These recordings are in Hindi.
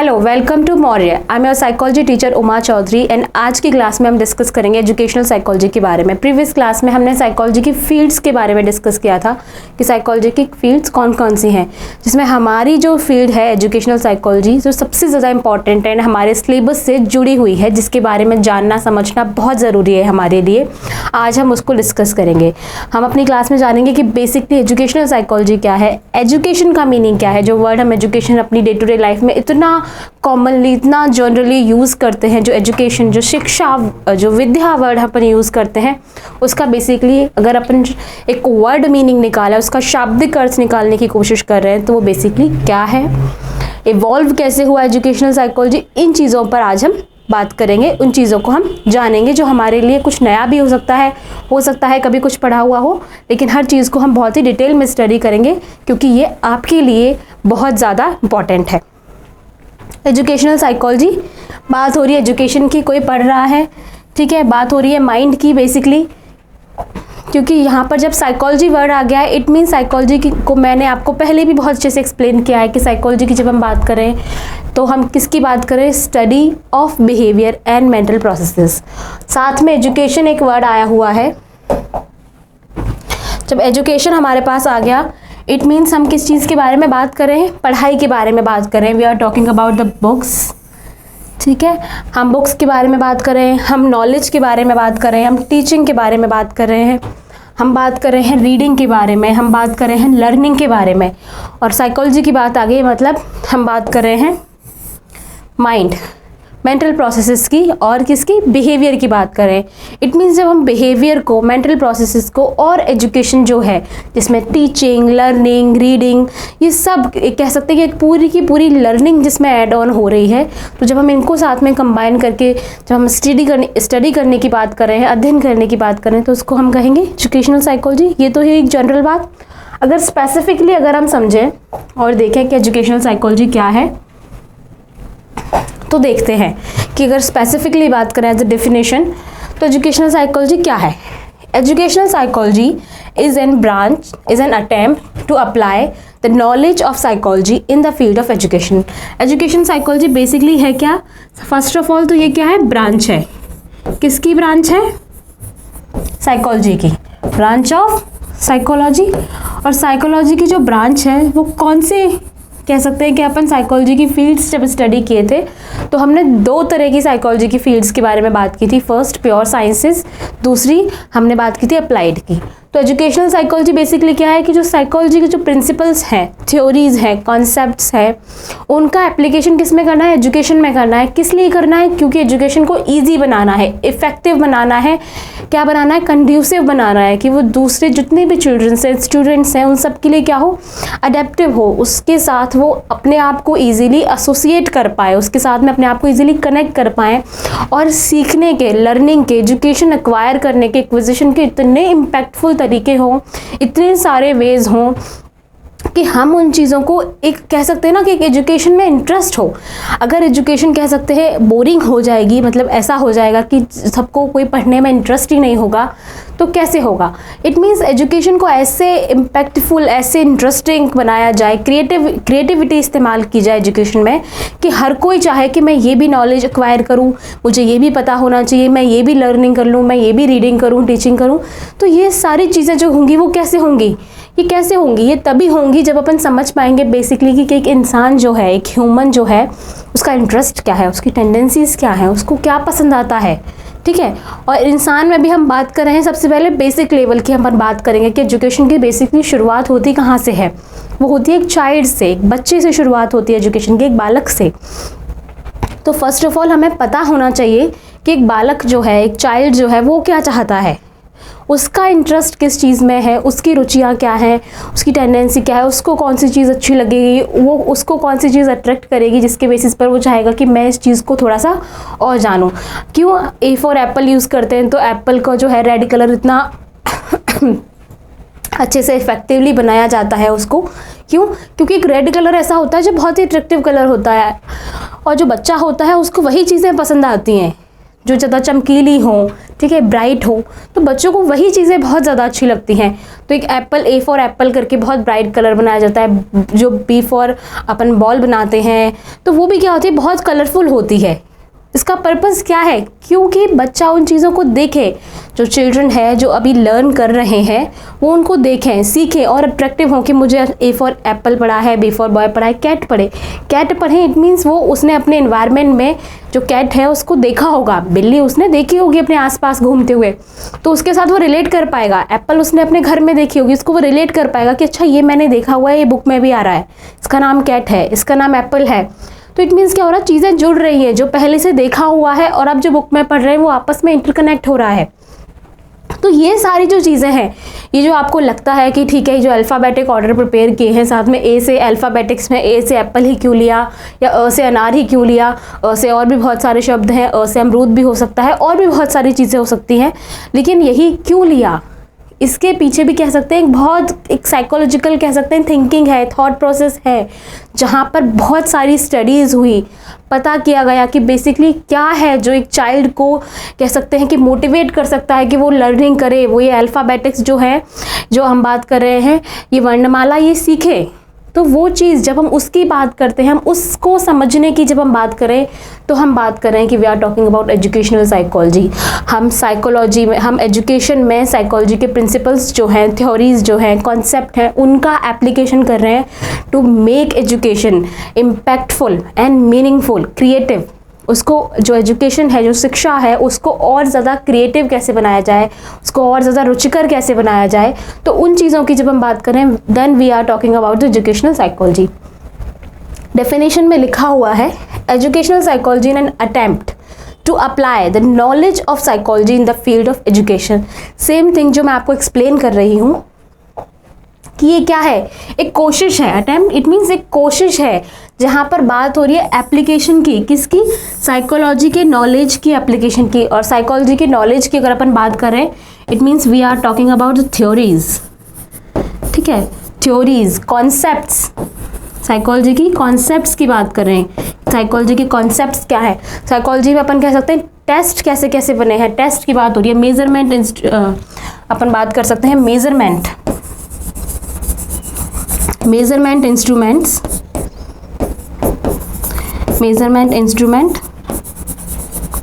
Hello, welcome to Maurya. I am your psychology teacher Uma Chaudhary and आज की क्लास में हम डिस्कस करेंगे एजुकेशनल साइकोलॉजी के बारे में। प्रीवियस क्लास में हमने साइकोलॉजी की फील्ड्स के बारे में डिस्कस किया था कि साइकोलॉजी की फील्ड्स कौन कौन सी हैं, जिसमें हमारी जो फील्ड है एजुकेशनल साइकोलॉजी जो सबसे ज़्यादा इंपॉर्टेंट है, हमारे सिलेबस से जुड़ी हुई है, जिसके बारे में जानना समझना बहुत ज़रूरी है हमारे लिए। आज हम उसको डिस्कस करेंगे। हम अपनी क्लास में जानेंगे कि बेसिकली एजुकेशनल साइकोलॉजी क्या है, एजुकेशन का मीनिंग क्या है, जो वर्ड हम एजुकेशन अपनी डे टू डे लाइफ में इतना कॉमनली इतना जनरली यूज़ करते हैं, जो एजुकेशन जो शिक्षा जो विद्या वर्ड अपन यूज़ करते हैं, उसका बेसिकली अगर अपन एक वर्ड मीनिंग निकाला, उसका शाब्दिक अर्थ निकालने की कोशिश कर रहे हैं तो वो बेसिकली क्या है, इवॉल्व कैसे हुआ एजुकेशनल साइकोलॉजी, इन चीज़ों पर आज हम बात करेंगे। उन चीज़ों को हम जानेंगे जो हमारे लिए कुछ नया भी हो सकता है कभी कुछ पढ़ा हुआ हो, लेकिन हर चीज़ को हम बहुत ही डिटेल में स्टडी करेंगे क्योंकि ये आपके लिए बहुत ज़्यादा इम्पॉर्टेंट है। एजुकेशनल साइकोलॉजी, बात हो रही है एजुकेशन की, कोई पढ़ रहा है, ठीक है, बात हो रही है माइंड की बेसिकली, क्योंकि यहाँ पर जब साइकोलॉजी वर्ड आ गया है इट मीन साइकोलॉजी की को मैंने आपको पहले भी बहुत अच्छे से एक्सप्लेन किया है कि साइकोलॉजी की जब हम बात करें तो हम किसकी बात करें, study of behaviour and mental processes. साथ में एजुकेशन एक वर्ड आया हुआ है। जब एजुकेशन हमारे पास आ गया इट मीन्स हम किस चीज़ के बारे में बात कर रहे हैं, पढ़ाई के बारे में बात कर रहे हैं। We are talking about the books, ठीक है, हम बुक्स के बारे में बात कर रहे हैं, हम नॉलेज के बारे में बात कर रहे हैं, हम टीचिंग के बारे में बात कर रहे हैं, हम बात कर रहे हैं रीडिंग के बारे में, हम बात कर रहे हैं लर्निंग के बारे में। और साइकोलॉजी की बात आ गई, मतलब हम बात कर रहे हैं माइंड मेंटल प्रोसेसेस की और किसकी, बिहेवियर की बात करें। इट मीन्स जब हम बिहेवियर को, मेंटल प्रोसेसेस को और एजुकेशन जो है जिसमें टीचिंग, लर्निंग, रीडिंग, ये सब कह सकते हैं कि एक पूरी की पूरी लर्निंग जिसमें ऐड ऑन हो रही है, तो जब हम इनको साथ में कंबाइन करके जब हम स्टडी करने की बात कर रहे हैं, अध्ययन करने की बात करें, तो उसको हम कहेंगे एजुकेशनल साइकोलॉजी। ये तो है एक जनरल बात। अगर स्पेसिफिकली अगर हम समझें और देखें कि एजुकेशनल साइकोलॉजी क्या है, तो देखते हैं कि अगर स्पेसिफिकली बात करें एज अ डेफिनेशन, तो एजुकेशनल साइकोलॉजी क्या है। Educational psychology is an attempt to apply the knowledge of psychology in the field of education. Education psychology basically है क्या, फर्स्ट ऑफ ऑल तो ये क्या है, ब्रांच है। किसकी ब्रांच है, साइकोलॉजी की, ब्रांच ऑफ साइकोलॉजी। और साइकोलॉजी की जो ब्रांच है वो कौन से, कह सकते हैं कि अपन साइकोलॉजी की फील्ड्स जब स्टडी किए थे तो हमने दो तरह की साइकोलॉजी की फील्ड्स के बारे में बात की थी। फर्स्ट प्योर साइंसेस, दूसरी हमने बात की थी अप्लाइड की। तो एजुकेशनल साइकोलॉजी बेसिकली क्या है कि जो साइकोलॉजी के जो प्रिंसिपल्स हैं, थ्योरीज हैं, कॉन्सेप्ट्स हैं, उनका एप्लीकेशन किस में करना है, एजुकेशन में करना है। किस लिए करना है, क्योंकि एजुकेशन को ईजी बनाना है, इफेक्टिव बनाना है, क्या बनाना है, कंड्यूसिव बनाना है, कि वो दूसरे जितने भी चिल्ड्रंस हैं, स्टूडेंट्स हैं, उन सब के लिए क्या हो, अडेप्टिव हो, उसके साथ वो अपने आप को ईजिली एसोसिएट कर पाए, उसके साथ में अपने आप को ईजिली कनेक्ट कर पाएँ और सीखने के, लर्निंग के, एजुकेशन एक्वायर करने के, एक्विजिशन के इतने इम्पैक्टफुल तरीके हों, इतने सारे वेज हों कि हम उन चीज़ों को एक कह सकते हैं ना कि एक एजुकेशन में इंटरेस्ट हो। अगर एजुकेशन कह सकते हैं बोरिंग हो जाएगी, मतलब ऐसा हो जाएगा कि सबको कोई पढ़ने में इंटरेस्ट ही नहीं होगा, तो कैसे होगा। इट मीन्स एजुकेशन को ऐसे इम्पैक्टफुल, ऐसे इंटरेस्टिंग बनाया जाए, क्रिएटिविटी इस्तेमाल की जाए एजुकेशन में कि हर कोई चाहे कि मैं ये भी नॉलेज एक्वायर करूँ, मुझे ये भी पता होना चाहिए, मैं ये भी लर्निंग कर लूँ, मैं ये भी रीडिंग करूँ, टीचिंग करूँ। तो ये सारी चीज़ें जो होंगी वो कैसे होंगी, ये कैसे होंगी, ये तभी होंगी जब अपन समझ पाएंगे बेसिकली कि एक इंसान जो है, एक ह्यूमन जो है, उसका इंटरेस्ट क्या है, उसकी टेंडेंसीज क्या है, उसको क्या पसंद आता है, ठीक है। और इंसान में भी हम बात कर रहे हैं सबसे पहले बेसिक लेवल की हम बात करेंगे कि एजुकेशन की बेसिकली शुरुआत होती कहाँ से है। वो होती है एक चाइल्ड से, एक बच्चे से शुरुआत होती है एजुकेशन की, एक बालक से। तो फर्स्ट ऑफ ऑल हमें पता होना चाहिए कि एक बालक जो है, एक चाइल्ड जो है, वो क्या चाहता है, उसका इंटरेस्ट किस चीज़ में है, उसकी रुचियाँ क्या हैं, उसकी टेंडेंसी क्या है, उसको कौन सी चीज़ अच्छी लगेगी, वो उसको कौन सी चीज़ अट्रैक्ट करेगी, जिसके बेसिस पर वो चाहेगा कि मैं इस चीज़ को थोड़ा सा और जानूँ। क्यों ए फॉर एप्पल यूज़ करते हैं, तो एप्पल का जो है रेड कलर इतना अच्छे से इफेक्टिवली बनाया जाता है उसको, क्यों, क्योंकि एक रेड कलर ऐसा होता है जो बहुत ही अट्रैक्टिव कलर होता है, और जो बच्चा होता है उसको वही चीज़ें पसंद आती हैं जो ज़्यादा चमकीली हों, ठीक है, ब्राइट हो, तो बच्चों को वही चीज़ें बहुत ज़्यादा अच्छी लगती हैं। तो एक एप्पल, ए फॉर एप्पल करके बहुत ब्राइट कलर बनाया जाता है, जो बी फॉर अपन बॉल बनाते हैं, तो वो भी क्या होती है, बहुत कलरफुल होती है। इसका पर्पस क्या है, क्योंकि बच्चा उन चीज़ों को देखे, जो चिल्ड्रन है जो अभी लर्न कर रहे हैं वो उनको देखें, सीखें और अट्रैक्टिव हों कि मुझे ए फॉर एप्पल पढ़ा है, बी फॉर बॉय पढ़ा है, कैट पढ़े। कैट पढ़े इट मीन्स वो उसने अपने एनवायरनमेंट में जो कैट है उसको देखा होगा, बिल्ली उसने देखी होगी अपने आसपास घूमते हुए, तो उसके साथ वो रिलेट कर पाएगा। एप्पल उसने अपने घर में देखी होगी, उसको वो रिलेट कर पाएगा कि अच्छा ये मैंने देखा हुआ है, ये बुक में भी आ रहा है, इसका नाम कैट है, इसका नाम एप्पल है। तो इट मीन्स क्या हो रहा है, चीज़ें जुड़ रही हैं, जो पहले से देखा हुआ है और अब जो बुक में पढ़ रहे हैं वो आपस में इंटरकनेक्ट हो रहा है। तो ये सारी जो चीज़ें हैं, ये जो आपको लगता है कि ठीक है, जो अल्फ़ाबेटिक ऑर्डर प्रिपेयर किए हैं, साथ में ए से अल्फ़ाबेटिक्स में ए से एप्पल ही क्यों लिया, या अ से अनार ही क्यों लिया, अ से और भी बहुत सारे शब्द हैं, अ से अमरूद भी हो सकता है, और भी बहुत सारी चीज़ें हो सकती हैं, लेकिन यही क्यों लिया, इसके पीछे भी कह सकते हैं बहुत एक साइकोलॉजिकल कह सकते हैं थिंकिंग है, थॉट प्रोसेस है, जहाँ पर बहुत सारी स्टडीज़ हुई, पता किया गया कि बेसिकली क्या है जो एक चाइल्ड को कह सकते हैं कि मोटिवेट कर सकता है कि वो लर्निंग करे, वो ये अल्फ़ाबेटिक्स जो है, जो हम बात कर रहे हैं, ये वर्णमाला ये सीखे। तो वो चीज़ जब हम उसकी बात करते हैं, हम उसको समझने की जब हम बात करें, तो हम बात कर रहे हैं कि we are talking about educational psychology. हम साइकोलॉजी में, हम एजुकेशन में साइकोलॉजी के प्रिंसिपल्स जो हैं, थ्योरीज जो हैं, कॉन्सेप्ट हैं, उनका एप्लीकेशन कर रहे हैं to make education impactful and meaningful, creative. उसको जो एजुकेशन है, जो शिक्षा है, उसको और ज़्यादा क्रिएटिव कैसे बनाया जाए, उसको और ज़्यादा रुचिकर कैसे बनाया जाए। तो उन चीज़ों की जब हम बात करें, then we are talking about the educational psychology. Definition में लिखा हुआ है, educational psychology in an attempt to apply the knowledge of psychology in the field of education. Same thing जो मैं आपको एक्सप्लेन कर रही हूँ कि ये क्या है, एक कोशिश है। अटेम्प्ट इट मीन्स एक कोशिश है, जहाँ पर बात हो रही है एप्लीकेशन की, किसकी, साइकोलॉजी के नॉलेज की एप्लीकेशन की। और साइकोलॉजी के नॉलेज की अगर अपन बात करें, it means we are talking about the theories, ठीक है, थ्योरीज, कॉन्सेप्ट्स, साइकोलॉजी की कॉन्सेप्ट्स की बात कर रहे हैं। साइकोलॉजी के कॉन्सेप्ट्स क्या है, साइकोलॉजी में अपन कह सकते हैं टेस्ट कैसे कैसे बने हैं, टेस्ट की बात हो रही है, मेजरमेंट, अपन बात कर सकते हैं मेजरमेंट इंस्ट्रूमेंट्स, मेजरमेंट इंस्ट्रूमेंट,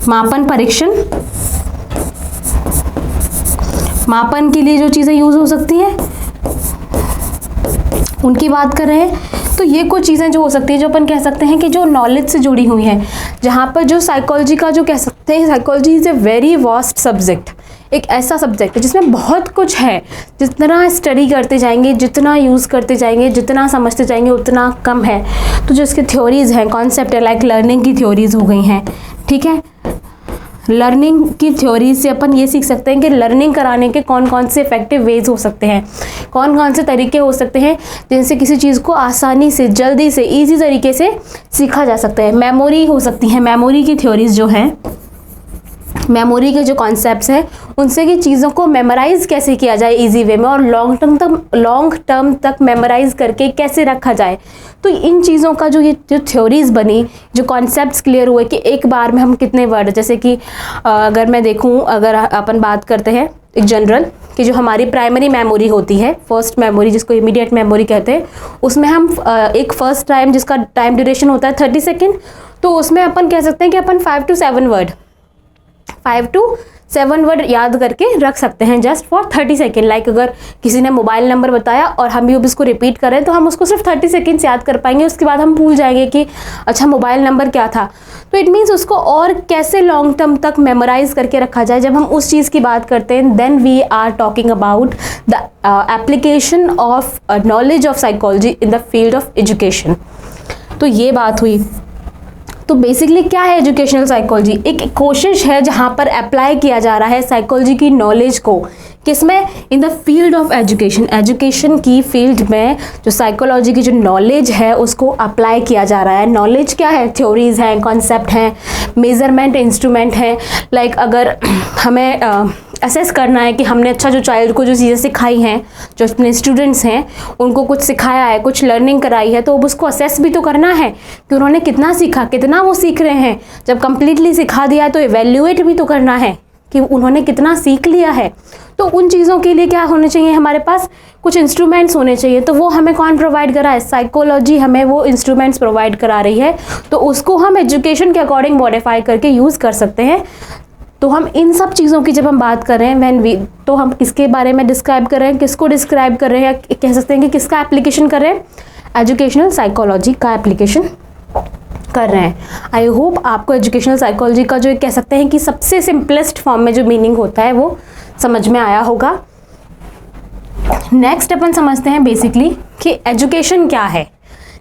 मापन परीक्षण, मापन के लिए जो चीज़ें यूज़ हो सकती हैं उनकी बात कर रहे हैं। तो ये कुछ चीज़ें जो हो सकती है, जो अपन कह सकते हैं कि जो नॉलेज से जुड़ी हुई हैं, जहाँ पर जो साइकोलॉजी का जो कह सकते हैं, psychology is a very vast subject, एक ऐसा सब्जेक्ट है जिसमें बहुत कुछ है। जितना स्टडी करते जाएंगे, जितना यूज़ करते जाएंगे, जितना समझते जाएंगे, उतना कम है। तो जो इसके थ्योरीज़ हैं, कॉन्सेप्ट है, लाइक लर्निंग की थ्योरीज़ हो गई हैं, ठीक है, लर्निंग की थ्योरी से अपन ये सीख सकते हैं कि लर्निंग कराने के कौन कौन से इफेक्टिव वेज हो सकते हैं, कौन कौन से तरीके हो सकते हैं जिनसे किसी चीज़ को आसानी से, जल्दी से, ईजी तरीके से सीखा जा सकता है। मेमोरी हो सकती है, मेमोरी की थ्योरीज जो हैं, मेमोरी के जो कॉन्सेप्ट्स हैं, उनसे कि चीज़ों को मेमोराइज़ कैसे किया जाए इजी वे में, और लॉन्ग टर्म तक मेमोराइज़ करके कैसे रखा जाए। तो इन चीज़ों का जो थ्योरीज़ बनी, जो कॉन्सेप्ट्स क्लियर हुए कि एक बार में हम कितने वर्ड, जैसे कि अगर मैं देखूं, अगर अपन बात करते हैं एक जनरल कि जो हमारी प्राइमरी मेमोरी होती है, फर्स्ट मेमोरी जिसको इमीडिएट मेमोरी कहते हैं, उसमें हम एक फर्स्ट टाइम जिसका टाइम ड्यूरेशन होता है 30 सेकेंड, तो उसमें अपन कह सकते हैं कि अपन 5 to 7 वर्ड याद करके रख सकते हैं जस्ट फॉर 30 सेकेंड। लाइक अगर किसी ने मोबाइल नंबर बताया और हम भी उसको रिपीट करें, तो हम उसको सिर्फ 30 सेकेंड्स याद कर पाएंगे, उसके बाद हम भूल जाएंगे कि अच्छा मोबाइल नंबर क्या था। तो इट मीन्स उसको और कैसे लॉन्ग टर्म तक मेमोराइज करके रखा जाए। जब हम उस चीज़ की बात करते हैं, then we are talking about the application of knowledge of psychology in the field of education. तो ये बात हुई। तो बेसिकली क्या है एजुकेशनल साइकोलॉजी? एक कोशिश है जहाँ पर अप्लाई किया जा रहा है साइकोलॉजी की नॉलेज को, किसमें? इन the field of education. Education की फील्ड में जो साइकोलॉजी की जो नॉलेज है उसको अप्लाई किया जा रहा है। नॉलेज क्या है? थ्योरीज हैं, कॉन्सेप्ट हैं, मेजरमेंट इंस्ट्रूमेंट हैं। लाइक अगर हमें असेस करना है कि हमने अच्छा जो चाइल्ड को जो चीज़ें सिखाई हैं, जो अपने स्टूडेंट्स हैं उनको कुछ सिखाया है, कुछ लर्निंग कराई है, तो अब उसको असेस भी तो करना है कि उन्होंने कितना सीखा, कितना वो सीख रहे हैं। जब कम्प्लीटली सिखा दिया है तो इवेल्युएट भी तो करना है कि उन्होंने कितना सीख लिया है। तो उन चीज़ों के लिए क्या होने चाहिए, हमारे पास कुछ इंस्ट्रूमेंट्स होने चाहिए। तो वो हमें कौन प्रोवाइड करा है, साइकोलॉजी हमें वो इंस्ट्रूमेंट्स प्रोवाइड करा रही है। तो उसको हम एजुकेशन के अकॉर्डिंग मॉडिफाई करके यूज़ कर सकते हैं। तो हम इन सब चीज़ों की जब हम बात कर रहे हैं तो हम किसके बारे में डिस्क्राइब कर रहे हैं, किसको डिस्क्राइब कर रहे हैं, या कह सकते हैं कि किसका एप्लीकेशन कर रहे हैं, एजुकेशनल साइकोलॉजी का एप्लीकेशन कर रहे हैं। आई होप आपको एजुकेशनल साइकोलॉजी का जो कह सकते हैं कि सबसे सिंपलेस्ट फॉर्म में जो मीनिंग होता है वो समझ में आया होगा। नेक्स्ट अपन समझते हैं बेसिकली कि एजुकेशन क्या है।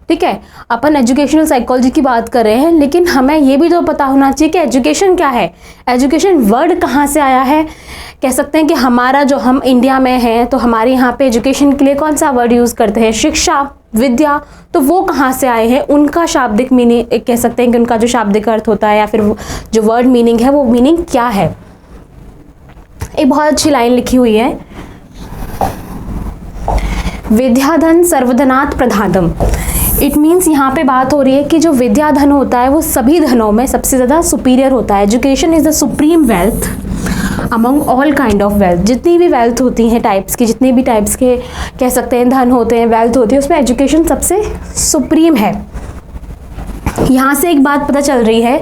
ठीक है, अपन एजुकेशनल साइकोलॉजी की बात कर रहे हैं, लेकिन हमें ये भी तो पता होना चाहिए कि एजुकेशन क्या है। एजुकेशन वर्ड कहाँ से आया है, कह सकते हैं कि हमारा जो हम इंडिया में हैं तो हमारे यहाँ पे एजुकेशन के लिए कौन सा वर्ड यूज़ करते हैं, शिक्षा, विद्या। तो वो कहाँ से आए हैं, उनका शाब्दिक मीनिंग कह सकते हैं कि उनका जो शाब्दिक अर्थ होता है या फिर जो वर्ड मीनिंग है वो मीनिंग क्या है। एक बहुत अच्छी लाइन लिखी हुई है, विद्याधन सर्वधनात् प्रधानम। इट मीन्स यहाँ पे बात हो रही है कि जो विद्या धन होता है वो सभी धनों में सबसे ज़्यादा सुपीरियर होता है। Education is the supreme wealth among all kind of wealth. जितनी भी वेल्थ होती हैं टाइप्स की, जितने भी टाइप्स के कह सकते हैं धन होते हैं, वेल्थ होती है, उसमें एजुकेशन सबसे सुप्रीम है। यहाँ से एक बात पता चल रही है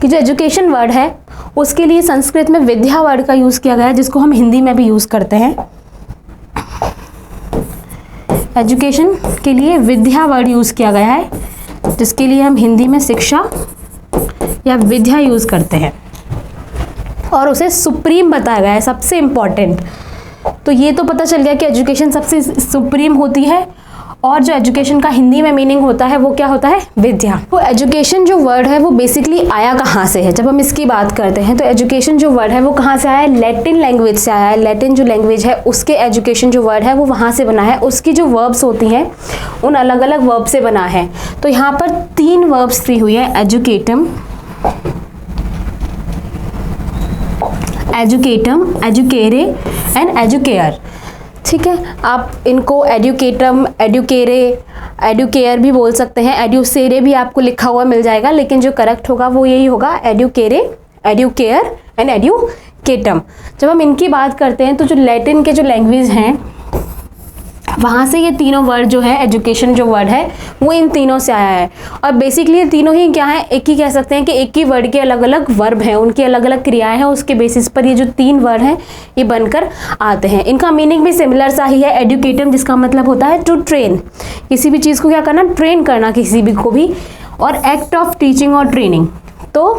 कि जो एजुकेशन वर्ड है उसके लिए संस्कृत में विद्या वर्ड का यूज़ किया गया है, जिसको हम हिंदी में भी यूज़ करते हैं। एजुकेशन के लिए विद्या वर्ड यूज़ किया गया है, जिसके लिए हम हिंदी में शिक्षा या विद्या यूज़ करते हैं, और उसे सुप्रीम बताया गया है, सबसे इम्पॉर्टेंट। तो ये तो पता चल गया कि एजुकेशन सबसे सुप्रीम होती है, और जो एजुकेशन का हिंदी में मीनिंग होता है वो क्या होता है, विद्या। तो एजुकेशन जो वर्ड है वो बेसिकली आया कहाँ से है, जब हम इसकी बात करते हैं तो एजुकेशन जो वर्ड है वो कहाँ से आया है, लैटिन लैंग्वेज से आया है। लैटिन जो लैंग्वेज है उसके एजुकेशन जो वर्ड है वो वहाँ से बना है। उसकी जो वर्ब्स होती हैं उन अलग अलग वर्ब से बना है। तो यहाँ पर 3 वर्ब्स दी हुई है, एजुकेटम, एजुकेटम, एजुकेरे एंड एजुकेयर। ठीक है, आप इनको एडुकेटम, एडुकेरे, एडुकेयर भी बोल सकते हैं, एडुसेरे भी आपको लिखा हुआ मिल जाएगा, लेकिन जो करेक्ट होगा वो यही होगा, एडुकेरे, एडुकेयर एंड एडुकेटम। जब हम इनकी बात करते हैं तो जो लैटिन के जो लैंग्वेज हैं वहाँ से ये तीनों वर्ड जो है, एजुकेशन जो वर्ड है वो इन तीनों से आया है। और बेसिकली ये तीनों ही क्या है, एक ही कह सकते हैं कि एक ही वर्ड के अलग अलग वर्ब हैं, उनकी अलग अलग क्रियाएं हैं, उसके बेसिस पर ये जो 3 वर्ड हैं ये बनकर आते हैं। इनका मीनिंग भी सिमिलर सा ही है। एडुकेटम जिसका मतलब होता है टू ट्रेन, किसी भी चीज़ को क्या करना, ट्रेन करना किसी भी को भी, और एक्ट ऑफ टीचिंग और ट्रेनिंग। तो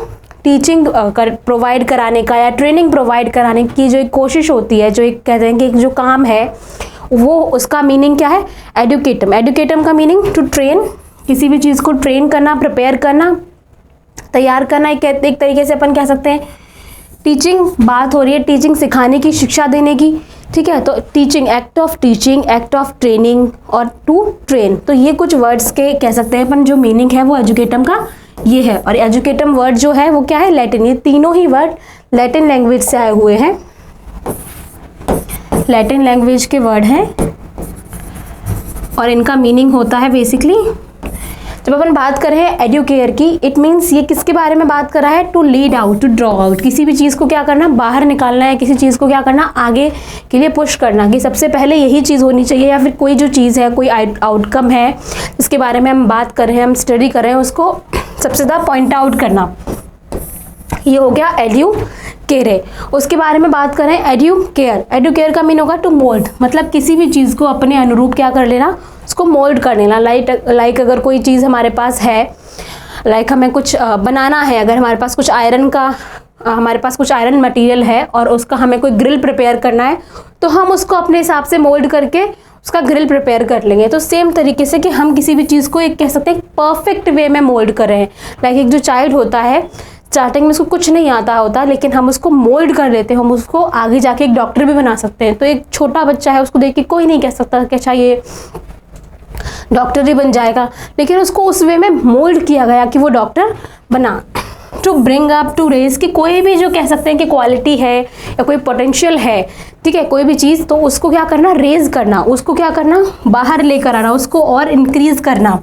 टीचिंग प्रोवाइड कराने का या ट्रेनिंग प्रोवाइड कराने की जो एक कोशिश होती है, जो एक कहते हैं कि एक जो काम है वो, उसका मीनिंग क्या है, एडुकेटम। एडुकेटम का मीनिंग टू ट्रेन, किसी भी चीज़ को ट्रेन करना, प्रिपेयर करना, तैयार करना। एक तरीके से अपन कह सकते हैं टीचिंग, बात हो रही है टीचिंग सिखाने की, शिक्षा देने की। ठीक है, तो teaching, act of teaching, act of training और टू ट्रेन। तो ये कुछ वर्ड्स के कह सकते हैं अपन जो मीनिंग है वो एजुकेटम का ये है। और एजुकेटम वर्ड जो है वो क्या है, लैटिन। ये तीनों ही वर्ड लैटिन लैंग्वेज से आए हुए हैं, लैटिन लैंग्वेज के वर्ड हैं, और इनका मीनिंग होता है बेसिकली, जब अपन बात कर रहे हैं एडुकेयर की, इट मीन्स ये किसके बारे में बात कर रहा है, to lead out, to draw out. किसी भी चीज़ को क्या करना, बाहर निकालना है, किसी चीज़ को क्या करना, आगे के लिए पुश करना, कि सबसे पहले यही चीज़ होनी चाहिए, या फिर कोई जो चीज़ है, कोई आउटकम है जिसके बारे में हम बात कर रहे हैं, हम स्टडी कर रहे हैं, उसको सबसे ज़्यादा पॉइंट आउट करना। ये हो गया एडुकेरे। उसके बारे में बात करें एडुकेयर। एडुकेयर का मीन होगा टू मोल्ड, मतलब किसी भी चीज़ को अपने अनुरूप क्या कर लेना, उसको मोल्ड कर लेना। लाइक अगर कोई चीज़ हमारे पास है, लाइक हमें कुछ बनाना है, अगर हमारे पास कुछ आयरन मटेरियल है और उसका हमें कोई ग्रिल प्रिपेयर करना है, तो हम उसको अपने हिसाब से मोल्ड करके उसका ग्रिल प्रिपेयर कर लेंगे। तो सेम तरीके से कि हम किसी भी चीज़ को एक कह सकते हैं परफेक्ट वे में मोल्ड कर रहे हैं। लाइक एक जो चाइल्ड होता है, स्टार्टिंग में उसको कुछ नहीं आता होता, लेकिन हम उसको मोल्ड कर लेते हैं, हम उसको आगे जाके एक डॉक्टर भी बना सकते हैं। तो एक छोटा बच्चा है, उसको देख के कोई नहीं कह सकता कि अच्छा ये डॉक्टर ही बन जाएगा, लेकिन उसको उस वे में मोल्ड किया गया कि वो डॉक्टर बना। To bring up, to raise, कि कोई भी जो कह सकते हैं कि क्वालिटी है या कोई पोटेंशियल है, ठीक है, कोई भी चीज़, तो उसको क्या करना, रेज करना, उसको क्या करना, बाहर लेकर आना, उसको और इंक्रीज करना।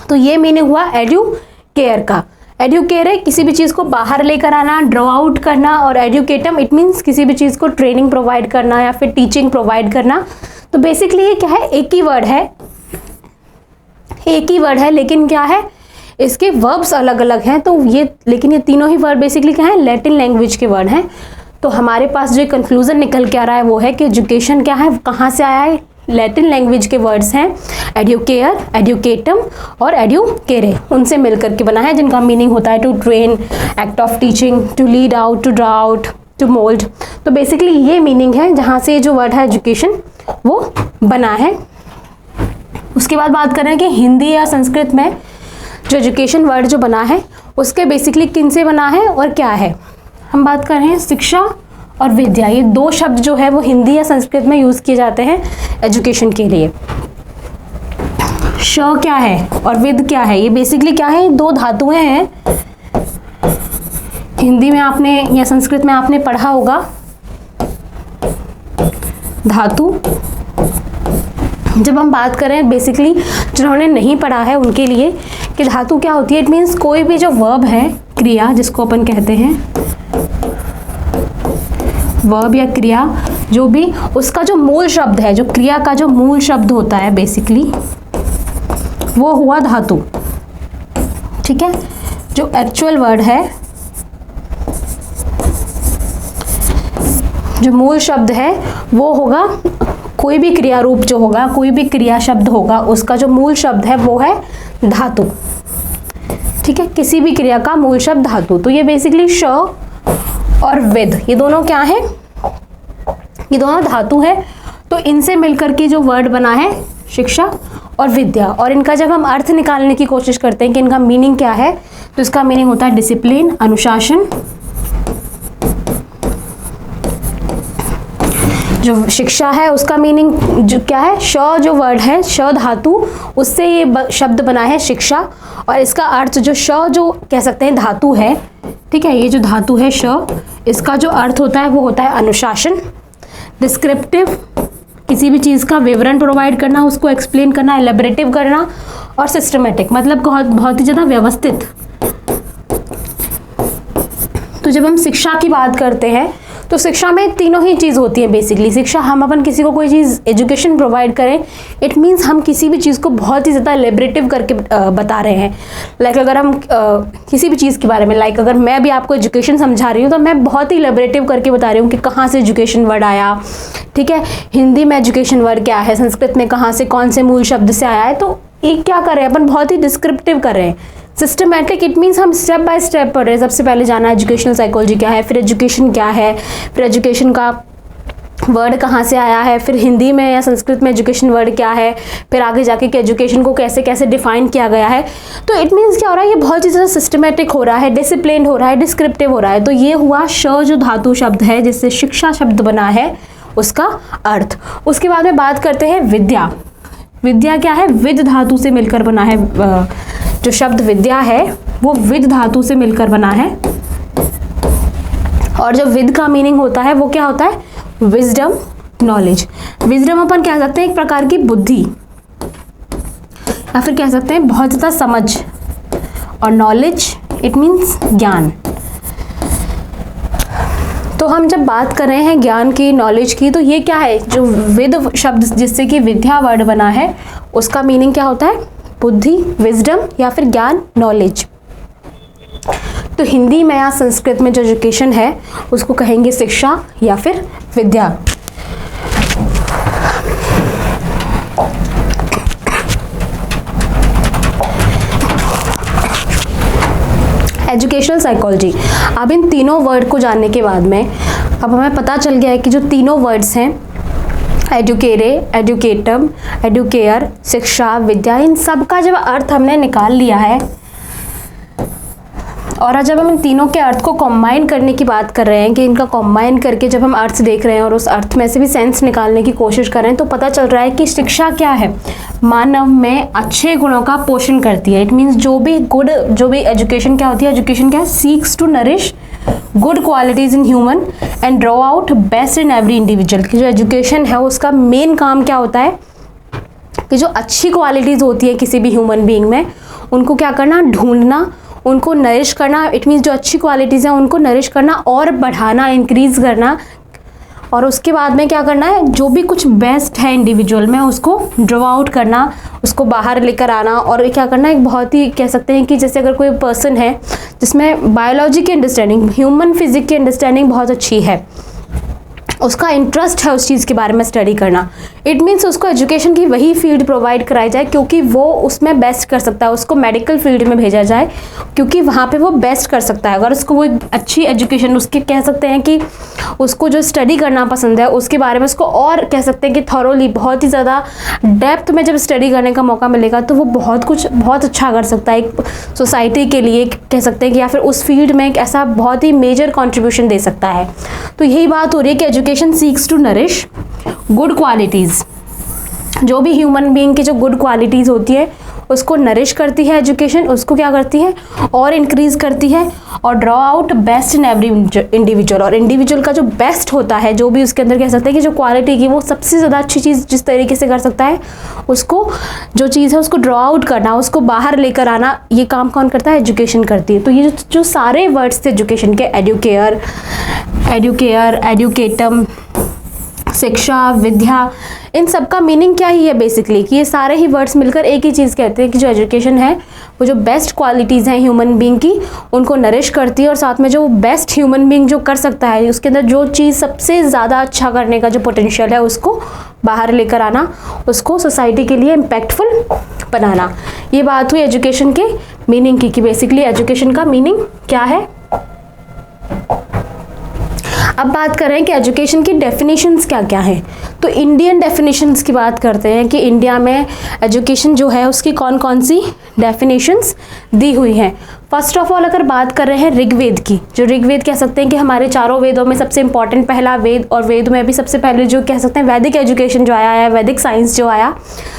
तो ये मीनिंग हुआ एडुकेयर का। एडुकेरे किसी भी चीज़ को बाहर लेकर आना, ड्रॉ आउट करना, और एडुकेटम इट मीन्स किसी भी चीज़ को ट्रेनिंग प्रोवाइड करना या फिर टीचिंग प्रोवाइड करना। तो बेसिकली ये क्या है, एक ही वर्ड है, लेकिन क्या है, इसके वर्ब्स अलग अलग हैं। तो ये लेकिन ये तीनों ही वर्ड बेसिकली क्या है, लैटिन लैंग्वेज के वर्ड हैं। तो हमारे पास जो कंफ्यूजन निकल के आ रहा है वो है कि एजुकेशन क्या है, कहाँ से आया है, लैटिन लैंग्वेज के वर्ड्स हैं एडुकेयर, एडुकेटम और एडुकेरे, उनसे मिलकर के बना है, जिनका मीनिंग होता है to train, act of teaching, to lead out, to draw out, to mould. तो बेसिकली ये मीनिंग है जहाँ से जो वर्ड है एजुकेशन वो बना है। उसके बाद बात करें कि हिंदी या संस्कृत में जो एजुकेशन वर्ड जो बना है उसके बेसिकली किन से बना है और क्या है। हम बात कर रहे हैं शिक्षा और विद्या, ये दो शब्द जो है वो हिंदी या संस्कृत में यूज़ किए जाते हैं एजुकेशन के लिए। श क्या है और विद क्या है, ये बेसिकली क्या है, दो धातुएं हैं। हिंदी में आपने या संस्कृत में आपने पढ़ा होगा धातु। जब हम बात करें बेसिकली जिन्होंने नहीं पढ़ा है उनके लिए कि धातु क्या होती है, इट मीन्स कोई भी जो वर्ब है, क्रिया जिसको अपन कहते हैं, वर्ब या क्रिया जो भी, उसका जो मूल शब्द है, जो क्रिया का जो मूल शब्द होता है बेसिकली वो हुआ धातु। ठीक है, जो एक्चुअल वर्ड है, जो मूल शब्द है वो होगा, कोई भी क्रिया रूप जो होगा, कोई भी क्रिया शब्द होगा, उसका जो मूल शब्द है वो है धातु। ठीक है, किसी भी क्रिया का मूल शब्द धातु। तो ये बेसिकली श और विद, ये दोनों क्या है, ये दोनों धातु है। तो इनसे मिलकर के जो वर्ड बना है शिक्षा और विद्या, और इनका जब हम अर्थ निकालने की कोशिश करते हैं कि इनका मीनिंग क्या है, तो इसका मीनिंग होता है डिसिप्लिन, अनुशासन। जो शिक्षा है उसका मीनिंग जो क्या है, श जो वर्ड है, श धातु, उससे ये शब्द बना है शिक्षा, और इसका अर्थ जो श जो कह सकते हैं धातु है, ठीक है, ये जो धातु है श, इसका जो अर्थ होता है वो होता है अनुशासन। डिस्क्रिप्टिव, किसी भी चीज़ का विवरण प्रोवाइड करना, उसको एक्सप्लेन करना, एलेबरेटिव करना, और सिस्टमेटिक मतलब बहुत ही ज़्यादा व्यवस्थित। तो जब हम शिक्षा की बात करते हैं तो शिक्षा में तीनों ही चीज़ होती है बेसिकली। शिक्षा, हम अपन किसी को कोई चीज़ एजुकेशन प्रोवाइड करें, इट मीन्स हम किसी भी चीज़ को बहुत ही ज़्यादा एलेबरेटिव करके बता रहे हैं। लाइक अगर हम किसी भी चीज़ के बारे में, लाइक अगर मैं भी आपको एजुकेशन समझा रही हूँ तो मैं बहुत ही एलेबरेटिव करके बता रही हूँ कि कहाँ से एजुकेशन वर्ड आया। ठीक है, हिंदी में एजुकेशन वर्ड क्या है, संस्कृत में कहाँ से, कौन से मूल शब्द से आया है। तो ये क्या कर रहे हैं अपन, बहुत ही डिस्क्रिप्टिव कर रहे हैं। सिस्टमैटिक, इट मीन्स हम स्टेप बाय स्टेप पढ़ रहे हैं। सबसे पहले जाना एजुकेशनल साइकोलॉजी क्या है, फिर एजुकेशन क्या है, फिर एजुकेशन का वर्ड कहाँ से आया है, फिर हिंदी में या संस्कृत में एजुकेशन वर्ड क्या है, फिर आगे जाके कि एजुकेशन को कैसे कैसे डिफाइन किया गया है। तो इट मीन्स क्या हो रहा है, ये बहुत ही ज़्यादा सिस्टमैटिक हो रहा है, डिसिप्लिन हो रहा है, डिस्क्रिप्टिव हो रहा है। तो ये हुआ श जो धातु शब्द है जिससे शिक्षा शब्द बना है, उसका अर्थ। उसके बाद में बात करते हैं विद्या। विद्या क्या है, विद धातु से मिलकर बना है। जो शब्द विद्या है वो विद धातु से मिलकर बना है, और जो विद का मीनिंग होता है वो क्या होता है, विजडम, नॉलेज। विजडम अपन कह सकते हैं एक प्रकार की बुद्धि, या फिर कह सकते हैं बहुत ज़्यादा समझ, और नॉलेज इट मीन्स ज्ञान। तो हम जब बात कर रहे हैं ज्ञान की, नॉलेज की, तो ये क्या है, जो विद शब्द जिससे कि विद्या वर्ड बना है, उसका मीनिंग क्या होता है, बुद्धि, विजडम या फिर ज्ञान, नॉलेज। तो हिंदी में या संस्कृत में जो एजुकेशन है उसको कहेंगे शिक्षा या फिर विद्या। Educational psychology. अब इन तीनों वर्ड को जानने के बाद में अब हमें पता चल गया है कि जो तीनों वर्ड्स हैं, एडुकेरे, एडुकेटम, एडुकेयर, शिक्षा, विद्या, इन सब का जब अर्थ हमने निकाल लिया है, और जब हम इन तीनों के अर्थ को कंबाइन करने की बात कर रहे हैं कि इनका कंबाइन करके जब हम अर्थ देख रहे हैं और उस अर्थ में से भी सेंस निकालने की कोशिश कर रहे हैं, तो पता चल रहा है कि शिक्षा क्या है, मानव में अच्छे गुणों का पोषण करती है। इट मीन्स जो भी एजुकेशन क्या होती है, एजुकेशन क्या है, seeks to nourish good qualities in human and draw out best in every individual. की जो एजुकेशन है उसका मेन काम क्या होता है कि जो अच्छी क्वालिटीज़ होती है किसी भी ह्यूमन बीइंग में, उनको क्या करना, ढूंढना, उनको नरिश करना, इट मीन्स जो अच्छी क्वालिटीज़ हैं उनको नरिश करना और बढ़ाना, इंक्रीज़ करना। और उसके बाद में क्या करना है, जो भी कुछ बेस्ट है इंडिविजुअल में उसको ड्रॉ आउट करना, उसको बाहर लेकर आना। और क्या करना है, एक बहुत ही कह सकते हैं कि जैसे अगर कोई पर्सन है जिसमें बायोलॉजी की अंडरस्टैंडिंग, ह्यूमन फिजिक्स की अंडरस्टैंडिंग बहुत अच्छी है, उसका इंटरेस्ट है उस चीज़ के बारे में स्टडी करना, इट मीन्स उसको एजुकेशन की वही फील्ड प्रोवाइड कराई जाए क्योंकि वो उसमें बेस्ट कर सकता है। उसको मेडिकल फील्ड में भेजा जाए क्योंकि वहाँ पे वो बेस्ट कर सकता है। अगर उसको वो अच्छी एजुकेशन, उसके कह सकते हैं कि उसको जो स्टडी करना पसंद है उसके बारे में उसको और कह सकते हैं कि थॉरोली, बहुत ही ज़्यादा डेप्थ में जब स्टडी करने का मौका मिलेगा तो वो बहुत अच्छा कर सकता है एक सोसाइटी के लिए, कह सकते हैं कि या फिर उस फील्ड में एक ऐसा बहुत ही मेजर कॉन्ट्रीब्यूशन दे सकता है। तो यही बात हो रही है कि education seeks to nourish good qualities, जो भी ह्यूमन बीइंग की जो गुड क्वालिटीज़ होती है उसको नरिश करती है एजुकेशन, उसको क्या करती है और इंक्रीज़ करती है और draw out best in every individual. और इंडिविजुअल का जो बेस्ट होता है, जो भी उसके अंदर कह सकते हैं कि जो क्वालिटी की वो सबसे ज़्यादा अच्छी चीज़ जिस तरीके से कर सकता है, उसको जो चीज़ है उसको ड्रॉ आउट करना, उसको बाहर लेकर आना, ये काम कौन करता है, एजुकेशन करती है। तो ये जो सारे वर्ड्स थे एजुकेशन के, एडुकेटम, शिक्षा, विद्या, इन सब का मीनिंग क्या ही है बेसिकली कि ये सारे ही वर्ड्स मिलकर एक ही चीज़ कहते हैं कि जो एजुकेशन है वो जो बेस्ट क्वालिटीज़ हैं ह्यूमन बीइंग की उनको नरिश करती है और साथ में जो बेस्ट ह्यूमन बीइंग जो कर सकता है, उसके अंदर जो चीज़ सबसे ज़्यादा अच्छा करने का जो पोटेंशियल है उसको बाहर लेकर आना, उसको सोसाइटी के लिए इम्पैक्टफुल बनाना। ये बात हुई एजुकेशन के मीनिंग की कि बेसिकली एजुकेशन का मीनिंग क्या है। अब बात करें कि एजुकेशन की डेफिनेशंस क्या क्या हैं, तो इंडियन डेफिनेशंस की बात करते हैं कि इंडिया में एजुकेशन जो है उसकी कौन कौन सी डेफिनेशंस दी हुई हैं। फर्स्ट ऑफ ऑल अगर बात कर रहे हैं ऋग्वेद की, जो ऋग्वेद कह सकते हैं कि हमारे चारों वेदों में सबसे इंपॉर्टेंट पहला वेद, और वेद में भी सबसे पहले जो कह सकते हैं वैदिक एजुकेशन जो आया है, वैदिक साइंस जो आया,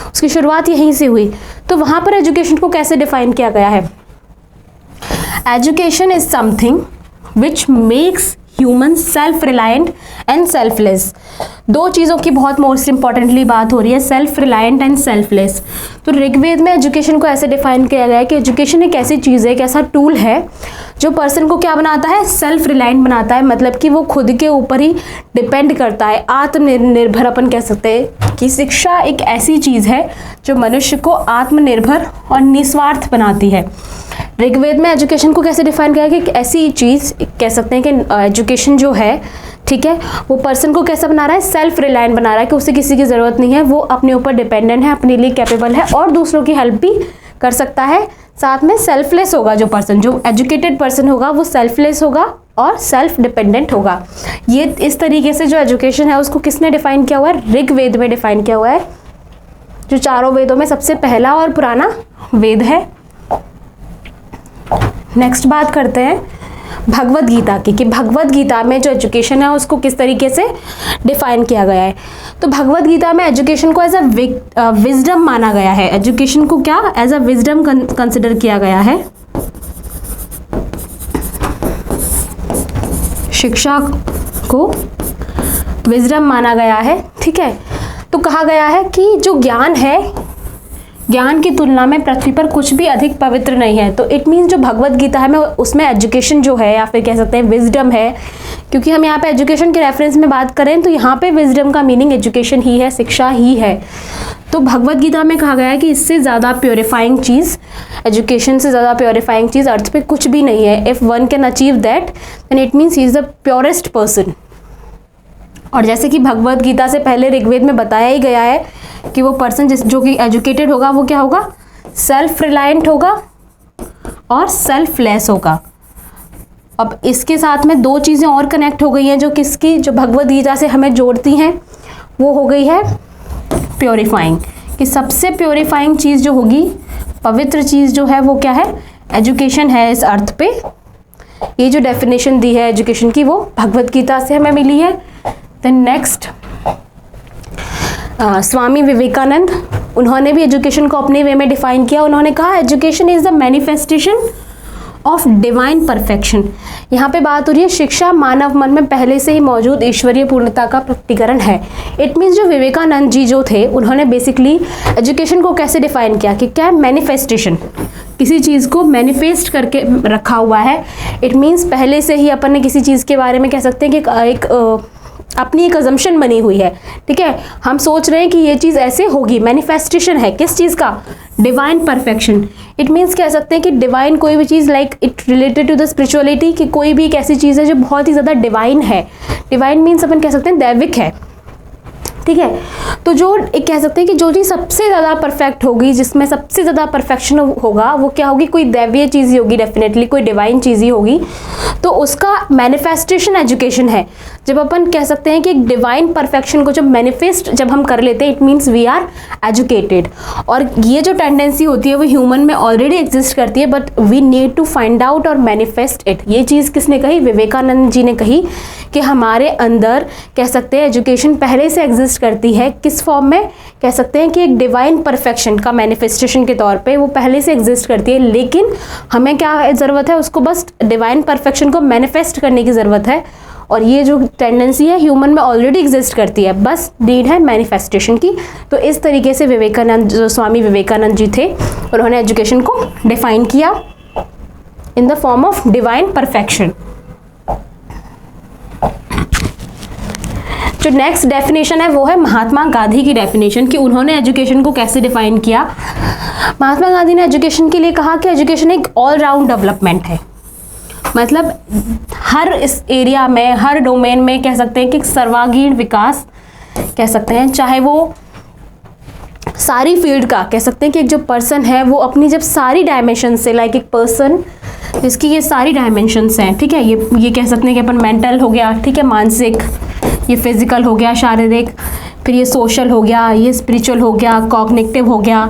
उसकी शुरुआत यहीं से हुई। तो वहाँ पर एजुकेशन को कैसे डिफाइन किया गया है, education is something which makes human self reliant and selfless. दो चीज़ों की बहुत मोस्ट इंपॉर्टेंटली बात हो रही है, सेल्फ रिलायंट एंड सेल्फलेस। तो ऋग्वेद में एजुकेशन को ऐसे डिफाइन किया गया है कि एजुकेशन एक ऐसी चीज़ है, एक ऐसा टूल है जो पर्सन को क्या बनाता है, सेल्फ रिलायंट बनाता है, मतलब कि वो खुद के ऊपर ही डिपेंड करता है, आत्मनिर्भर अपन कह सकते हैं कि शिक्षा एक ऐसी चीज़ है जो मनुष्य को आत्मनिर्भर और निस्वार्थ बनाती है। ऋग्वेद में एजुकेशन को कैसे डिफाइन किया गया कि ऐसी चीज़ कह सकते हैं कि एजुकेशन जो है, ठीक है, वो पर्सन को कैसा बना रहा है, सेल्फ रिलायंट बना रहा है कि उसे किसी की ज़रूरत नहीं है, वो अपने ऊपर डिपेंडेंट है, अपने लिए कैपेबल है और दूसरों की हेल्प भी कर सकता है। साथ में सेल्फलेस होगा, जो पर्सन, जो एजुकेटेड पर्सन होगा वो सेल्फलेस होगा और सेल्फ डिपेंडेंट होगा। ये इस तरीके से जो एजुकेशन है उसको किसने डिफाइन किया हुआ है, ऋग्वेद में डिफाइन किया हुआ है, जो चारों वेदों में सबसे पहला और पुराना वेद है। नेक्स्ट बात करते हैं भगवद गीता की, कि भगवद गीता में जो एजुकेशन है उसको किस तरीके से डिफाइन किया गया है। तो भगवद गीता में एजुकेशन को एज अ विजडम माना गया है, एजुकेशन को क्या एज अ विजडम कंसिडर किया गया है, शिक्षा को विजडम माना गया है, ठीक है। तो कहा गया है कि जो ज्ञान है, ज्ञान की तुलना में पृथ्वी पर कुछ भी अधिक पवित्र नहीं है। तो इट मीन्स जो भगवद गीता है में उसमें एजुकेशन जो है या फिर कह सकते हैं विजडम है, क्योंकि हम यहाँ पे एजुकेशन के रेफरेंस में बात करें तो यहाँ पे विजडम का मीनिंग एजुकेशन ही है, शिक्षा ही है। तो भगवद गीता में कहा गया है कि इससे ज़्यादा प्योरीफाइंग चीज़, एजुकेशन से ज़्यादा प्योरीफाइंग चीज़ अर्थ पे कुछ भी नहीं है। If one can achieve that then it means he is the purest person. और जैसे कि भगवद गीता से पहले ऋग्वेद में बताया ही गया है कि वो पर्सन जो कि एजुकेटेड होगा वो क्या होगा, सेल्फ रिलायंट होगा और सेल्फलेस होगा। अब इसके साथ में दो चीज़ें और कनेक्ट हो गई हैं जो किसकी, जो भगवद गीता से हमें जोड़ती हैं, वो हो गई है प्योरीफाइंग, कि सबसे प्योरीफाइंग चीज़ जो होगी, पवित्र चीज़ जो है वो क्या है, एजुकेशन है इस अर्थ पे। ये जो डेफिनेशन दी है एजुकेशन की वो भगवद गीता से हमें मिली है। देन नेक्स्ट स्वामी विवेकानंद, उन्होंने भी एजुकेशन को अपने वे में डिफाइन किया। उन्होंने कहा education is the manifestation of divine perfection. यहाँ पे बात हो रही है शिक्षा मानव मन में पहले से ही मौजूद ईश्वरीय पूर्णता का प्रकटीकरण है। इट मीन्स जो विवेकानंद जी जो थे उन्होंने बेसिकली एजुकेशन को कैसे डिफाइन किया कि क्या मैनिफेस्टेशन, किसी चीज़ को मैनिफेस्ट करके रखा हुआ है। इट मीन्स पहले से ही अपन ने किसी चीज़ के बारे में कह सकते हैं कि अपनी एक अजम्पशन बनी हुई है, ठीक है, हम सोच रहे हैं कि ये चीज़ ऐसे होगी। मैनिफेस्टेशन है किस चीज़ का? Divine perfection. इट मीन्स कह सकते हैं कि डिवाइन कोई भी चीज़ like it related to the spirituality, कि कोई भी एक ऐसी चीज़ है जो बहुत ही ज़्यादा डिवाइन है। डिवाइन मीन्स अपन कह सकते हैं दैविक है, ठीक है। तो जो एक कह सकते हैं कि जो चीज़ सबसे ज़्यादा परफेक्ट होगी, जिसमें सबसे ज़्यादा परफेक्शन होगा, वो क्या होगी? कोई दैवीय चीज़ ही होगी, डेफिनेटली कोई डिवाइन चीज़ ही होगी। तो उसका मैनिफेस्टेशन एजुकेशन है। जब अपन कह सकते हैं कि एक डिवाइन परफेक्शन को जब मैनिफेस्ट जब हम कर लेते हैं, it means we are educated. और ये जो टेंडेंसी होती है वो ह्यूमन में ऑलरेडी एग्जिस्ट करती है, but we need to find out और मैनिफेस्ट इट। ये चीज़ किसने कही? विवेकानंद जी ने कही कि हमारे अंदर कह सकते हैं एजुकेशन पहले से एग्जिस्ट करती है। किस फॉर्म में? कह सकते हैं कि एक डिवाइन परफेक्शन का मैनिफेस्टेशन के तौर पे वो पहले से एग्जिस्ट करती है, लेकिन हमें क्या ज़रूरत है? उसको बस डिवाइन परफेक्शन को मैनिफेस्ट करने की ज़रूरत है। और ये जो टेंडेंसी है ह्यूमन में ऑलरेडी एग्जिस्ट करती है, बस नीड है मैनिफेस्टेशन की। तो इस तरीके से विवेकानंद, जो स्वामी विवेकानंद जी थे, उन्होंने एजुकेशन को डिफाइन किया in the form of divine perfection. जो नेक्स्ट डेफिनेशन है वो है महात्मा गांधी की डेफिनेशन, कि उन्होंने एजुकेशन को कैसे डिफाइन किया। महात्मा गांधी ने एजुकेशन के लिए कहा कि एजुकेशन एक ऑल राउंड डेवलपमेंट है। मतलब हर इस एरिया में, हर डोमेन में कह सकते हैं कि सर्वांगीण विकास कह सकते हैं, चाहे वो सारी फील्ड का कह सकते हैं कि एक जो पर्सन है वो अपनी जब सारी डायमेंशन से, लाइक एक पर्सन जिसकी ये सारी डायमेंशंस हैं, ठीक है, ये कह सकते हैं कि अपन मेंटल हो गया, ठीक है, मानसिक, ये फिजिकल हो गया, शारीरिक, फिर ये सोशल हो गया, ये स्पिरिचुअल हो गया, कॉग्निटिव हो गया,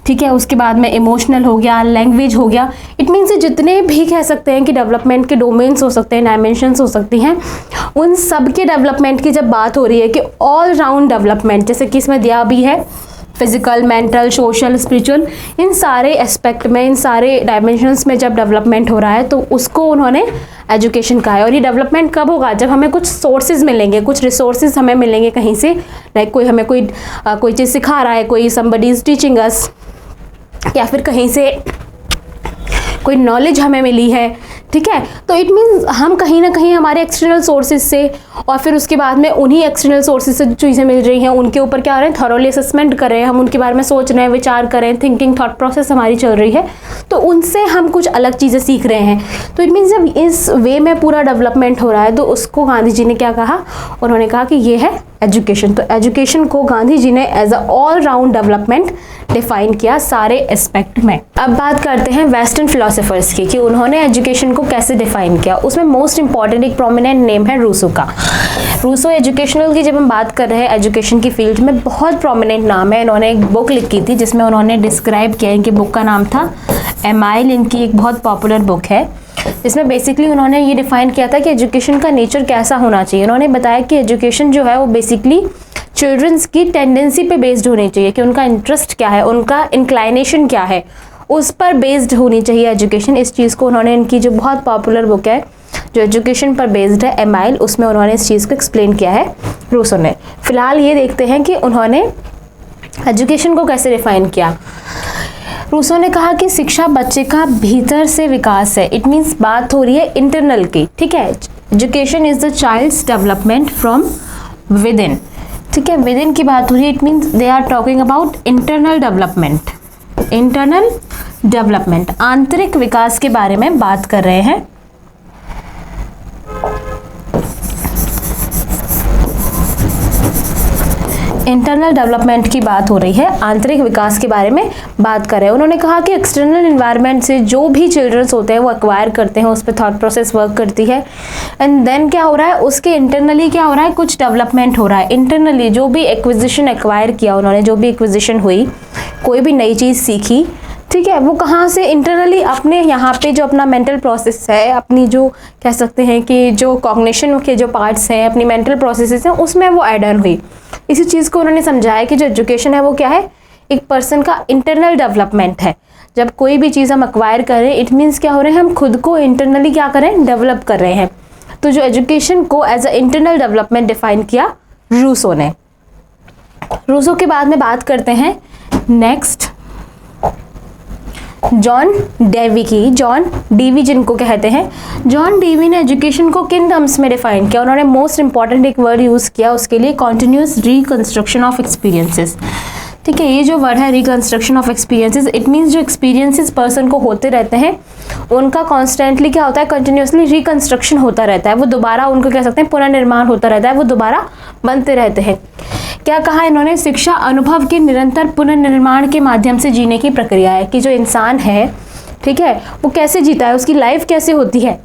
ठीक है, उसके बाद में इमोशनल हो गया, लैंग्वेज हो गया। इट मीन्स जितने भी कह सकते हैं कि डेवलपमेंट के डोमेन्स हो सकते हैं, डायमेंशंस हो सकती हैं, उन सब के डेवलपमेंट की जब बात हो रही है कि ऑल राउंड डेवलपमेंट, जैसे कि इसमें दिया भी है फिजिकल, मेंटल, सोशल, स्पिरिचुअल, इन सारे एस्पेक्ट में, इन सारे डायमेंशंस में जब डेवलपमेंट हो रहा है तो उसको उन्होंने एजुकेशन कहा है। और ये डेवलपमेंट कब होगा? जब हमें कुछ सोर्सेज मिलेंगे, कुछ रिसोर्सेज हमें मिलेंगे कहीं से, लाइक कोई हमें कोई चीज़ सिखा रहा है, कोई समबडी इज टीचिंग अस, या फिर कहीं से कोई नॉलेज हमें मिली है, ठीक है। तो इट मीन्स हम कहीं ना कहीं हमारे एक्सटर्नल सोर्सेज से, और फिर उसके बाद में उन्हीं एक्सटर्नल सोर्सेज से जो चीज़ें मिल रही हैं उनके ऊपर क्या हो रहे हैं? थॉरोली असेसमेंट कर रहे हैं, हम उनके बारे में सोच रहे हैं, विचार कर रहे हैं, थिंकिंग थॉट प्रोसेस हमारी चल रही है, तो उनसे हम कुछ अलग चीज़ें सीख रहे हैं। तो इट मीन्स जब इस वे में पूरा डेवलपमेंट हो रहा है तो उसको गांधी जी ने क्या कहा? उन्होंने कहा कि ये है एजुकेशन। तो एजुकेशन को गांधी जी ने as a all round development define किया सारे एस्पेक्ट में। अब बात करते हैं वेस्टर्न फिलोसोफर्स की, कि उन्होंने एजुकेशन को कैसे डिफाइन किया। उसमें मोस्ट इंपॉर्टेंट एक प्रोमिनेंट नेम है रूसो का। रूसो एजुकेशनल की जब हम बात कर रहे हैं एजुकेशन की फील्ड में, बहुत प्रोमिनेंट नाम है। इन्होंने एक बुक लिखी थी जिसमें उन्होंने डिस्क्राइब किया, इनकी बुक का नाम था एमाइल। इनकी एक बहुत पॉपुलर बुक है जिसमें बेसिकली उन्होंने ये डिफाइन किया था कि एजुकेशन का नेचर कैसा होना चाहिए। उन्होंने बताया कि एजुकेशन जो है वो बेसिकली चिल्ड्रंस की टेंडेंसी पे बेस्ड होनी चाहिए, कि उनका इंटरेस्ट क्या है, उनका इंक्लाइनेशन क्या है, उस पर बेस्ड होनी चाहिए एजुकेशन। इस चीज़ को उन्होंने, इनकी जो बहुत पॉपुलर बुक है जो एजुकेशन पर बेस्ड है, एमाइल, उसमें उन्होंने इस चीज़ को एक्सप्लेन किया है रूसो ने। फिलहाल ये देखते हैं कि उन्होंने एजुकेशन को कैसे डिफाइन किया। रूसो ने कहा कि शिक्षा बच्चे का भीतर से विकास है। इट मीन्स बात हो रही है इंटरनल की, ठीक है। Education is the child's development from within, ठीक है, विद इन की बात हो रही है। It means they are talking about internal development, internal development, आंतरिक विकास के बारे में बात कर रहे हैं। इंटरनल डेवलपमेंट की बात हो रही है, आंतरिक विकास के बारे में बात कर रहे हैं। उन्होंने कहा कि एक्सटर्नल इन्वायरमेंट से जो भी चिल्ड्रंस होते हैं वो एक्वायर करते हैं, उस पर थॉट प्रोसेस वर्क करती है, एंड देन क्या हो रहा है, उसके इंटरनली क्या हो रहा है, कुछ डेवलपमेंट हो रहा है। इंटरनली जो भी एक्विजिशन एक्वायर किया उन्होंने, जो भी एक्विजिशन हुई, कोई भी नई चीज़ सीखी, ठीक है, वो कहाँ से? इंटरनली अपने यहाँ पे जो अपना मेंटल प्रोसेस है, अपनी जो कह सकते हैं कि जो कॉग्निशन के जो पार्ट्स हैं, अपनी मेंटल प्रोसेसेस हैं, उसमें वो ऐड ऑन हुई। इसी चीज़ को उन्होंने समझाया कि जो एजुकेशन है वो क्या है, एक पर्सन का इंटरनल डेवलपमेंट है। जब कोई भी चीज़ हम अक्वायर कर रहे हैं, इट मीन्स क्या हो रहे हैं, हम खुद को इंटरनली क्या कर रहे हैं, डेवलप कर रहे हैं। तो जो एजुकेशन को as a internal development define किया रूसो ने। रूसो के बाद में बात करते हैं नेक्स्ट जॉन डेवी की। जॉन डेवी जिनको कहते हैं, जॉन डेवी ने एजुकेशन को किन टर्म्स में डिफाइन किया? उन्होंने मोस्ट इंपॉर्टेंट एक वर्ड यूज़ किया उसके लिए, कॉन्टिन्यूस रिकंस्ट्रक्शन ऑफ एक्सपीरियंसेस। ठीक है, ये जो वर्ड है reconstruction of experiences, it means जो एक्सपीरियंसेस पर्सन को होते रहते हैं उनका कॉन्स्टेंटली क्या होता है, कंटिन्यूसली रिकंस्ट्रक्शन होता रहता है। वो दोबारा, उनको कह सकते हैं पुनर्निर्माण होता रहता है, वो दोबारा बनते रहते हैं। क्या कहा इन्होंने? शिक्षा अनुभव के निरंतर पुनर्निर्माण के माध्यम से जीने की प्रक्रिया है, कि जो इंसान है, ठीक है, वो कैसे जीता है, उसकी लाइफ कैसे होती है।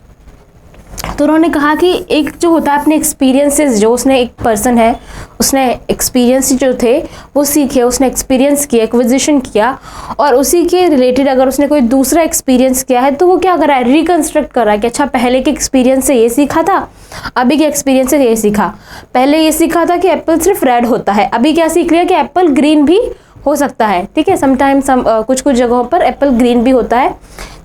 तो उन्होंने कहा कि एक जो होता है अपने एक्सपीरियंसेस, जो उसने, एक पर्सन है, उसने एक्सपीरियंस जो थे वो सीखे, उसने एक्सपीरियंस किया, एक्विजिशन किया, और उसी के रिलेटेड अगर उसने कोई दूसरा एक्सपीरियंस किया है तो वो क्या कर रहा है, रिकंस्ट्रक्ट कर रहा है कि अच्छा पहले के एक्सपीरियंस से ये सीखा था, अभी के एक्सपीरियंस से ये सीखा। पहले ये सीखा था कि एप्पल सिर्फ रेड होता है, अभी क्या सीख लिया कि एप्पल ग्रीन भी हो सकता है। ठीक है, समटाइम्स कुछ कुछ जगहों पर एप्पल ग्रीन भी होता है।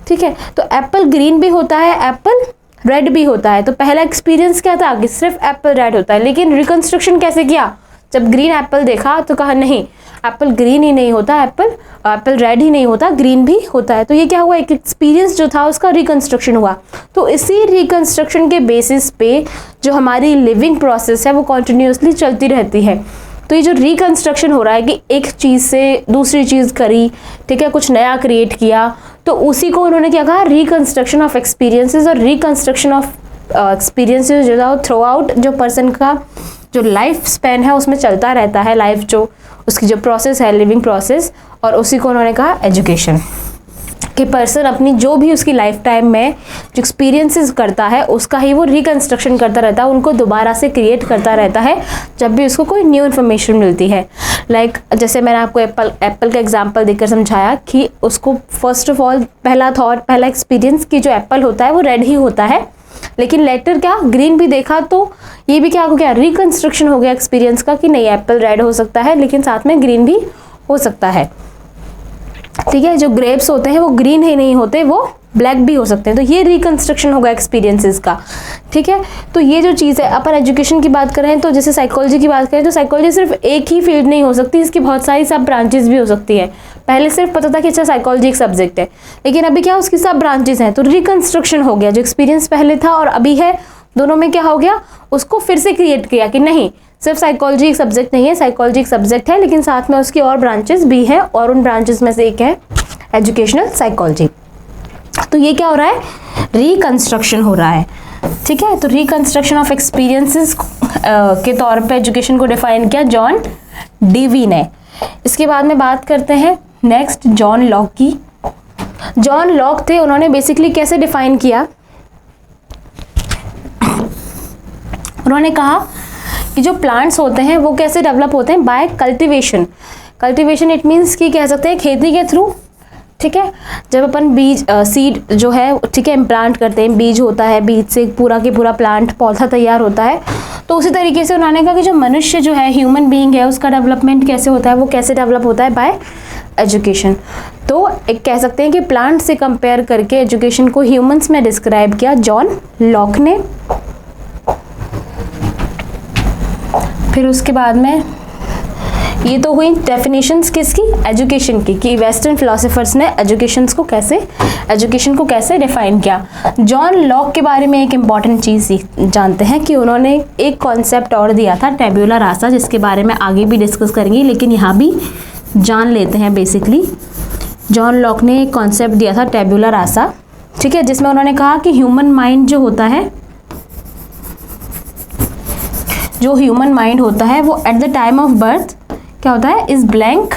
ठीक है, तो एप्पल ग्रीन भी होता है, एप्पल रेड भी होता है। तो पहला एक्सपीरियंस क्या था कि सिर्फ एप्पल रेड होता है, लेकिन रिकंस्ट्रक्शन कैसे किया? जब ग्रीन एप्पल देखा तो कहा नहीं, एप्पल ग्रीन ही नहीं होता, एप्पल रेड ही नहीं होता, ग्रीन भी होता है। तो ये क्या हुआ, एक एक्सपीरियंस जो था उसका रिकंस्ट्रक्शन हुआ। तो इसी रिकंस्ट्रक्शन के बेसिस पे जो हमारी लिविंग प्रोसेस है वो कॉन्टिन्यूसली चलती रहती है। तो ये जो रिकंस्ट्रक्शन हो रहा है कि एक चीज़ से दूसरी चीज़ करी, ठीक है, कुछ नया क्रिएट किया, तो उसी को उन्होंने क्या कहा, रिकंस्ट्रक्शन ऑफ एक्सपीरियंसेस। और रिकंस्ट्रक्शन ऑफ एक्सपीरियंसेस जो था थ्रू आउट जो पर्सन का जो लाइफ स्पैन है उसमें चलता रहता है, लाइफ जो उसकी जो प्रोसेस है, लिविंग प्रोसेस, और उसी को उन्होंने कहा एजुकेशन। कि पर्सन अपनी जो भी उसकी लाइफ टाइम में जो एक्सपीरियंसेस करता है उसका ही वो रिकंस्ट्रक्शन करता रहता है, उनको दोबारा से क्रिएट करता रहता है जब भी उसको कोई न्यू इन्फॉर्मेशन मिलती है। लाइक जैसे मैंने आपको एप्पल का एग्जांपल देकर समझाया कि उसको फर्स्ट ऑफ ऑल पहला थॉट, पहला एक्सपीरियंस कि जो एप्पल होता है वो रेड ही होता है, लेकिन लेटर क्या ग्रीन भी देखा, तो ये भी क्या हो गया, रिकंस्ट्रक्शन हो गया एक्सपीरियंस का कि नहीं एप्पल रेड हो सकता है लेकिन साथ में ग्रीन भी हो सकता है। ठीक है, जो ग्रेप्स होते हैं वो ग्रीन ही नहीं होते, वो ब्लैक भी हो सकते हैं। तो ये रिकंस्ट्रक्शन होगा एक्सपीरियंसेस का। ठीक है, तो ये जो चीज़ है, अपन एजुकेशन की बात करें तो जैसे साइकोलॉजी की बात करें तो साइकोलॉजी सिर्फ एक ही फील्ड नहीं हो सकती, इसकी बहुत सारी सब ब्रांचेस भी हो सकती है। पहले सिर्फ पता था कि अच्छा साइकोलॉजी एक सब्जेक्ट है, लेकिन अभी क्या उसकी सब ब्रांचेस हैं। तो रिकंस्ट्रक्शन हो गया, जो एक्सपीरियंस पहले था और अभी है, दोनों में क्या हो गया, उसको फिर से क्रिएट किया कि नहीं सिर्फ साइकोलॉजी एक सब्जेक्ट नहीं है, साइकोलॉजी एक सब्जेक्ट है लेकिन साथ में उसकी और ब्रांचेस भी हैं, और उन ब्रांचेस में से एक है एजुकेशनल साइकोलॉजी। तो ये क्या हो रहा है, रिकंस्ट्रक्शन हो रहा है। ठीक है, तो रिकंस्ट्रक्शन ऑफ एक्सपीरियंसेस के तौर पे एजुकेशन को डिफाइन किया जॉन डेवी ने। इसके बाद में बात करते हैं नेक्स्ट जॉन लॉक की। जॉन लॉक थे, उन्होंने बेसिकली कैसे डिफाइन किया, उन्होंने कहा कि जो प्लांट्स होते हैं वो कैसे डेवलप होते हैं, by cultivation. Cultivation it means कि कह सकते हैं खेती के थ्रू। ठीक है, जब अपन बीज सीड जो है, ठीक है, इम्प्लांट करते हैं, बीज होता है, बीज से पूरा के पूरा प्लांट पौधा तैयार होता है। तो उसी तरीके से उन्होंने कहा कि जो मनुष्य जो है, ह्यूमन बीइंग है, उसका डेवलपमेंट कैसे होता है, वो कैसे डेवलप होता है, बाय एजुकेशन। तो एक कह सकते हैं कि प्लांट से कंपेयर करके एजुकेशन को ह्यूमंस में डिस्क्राइब किया जॉन लॉक ने। फिर उसके बाद में ये तो हुई डेफिनेशंस किसकी, एजुकेशन की, कि वेस्टर्न फिलोसोफर्स ने एजुकेशन को कैसे डिफाइन किया। जॉन लॉक के बारे में एक इम्पॉर्टेंट चीज़ जानते हैं कि उन्होंने एक कॉन्सेप्ट और दिया था, टैब्यूला रासा, जिसके बारे में आगे भी डिस्कस करेंगे, लेकिन यहाँ भी जान लेते हैं। बेसिकली जॉन लॉक ने एक कॉन्सेप्ट दिया था टैब्यूला रासा, ठीक है, जिसमें उन्होंने कहा कि ह्यूमन माइंड जो होता है, जो ह्यूमन माइंड होता है वो at the time of birth क्या होता है, is blank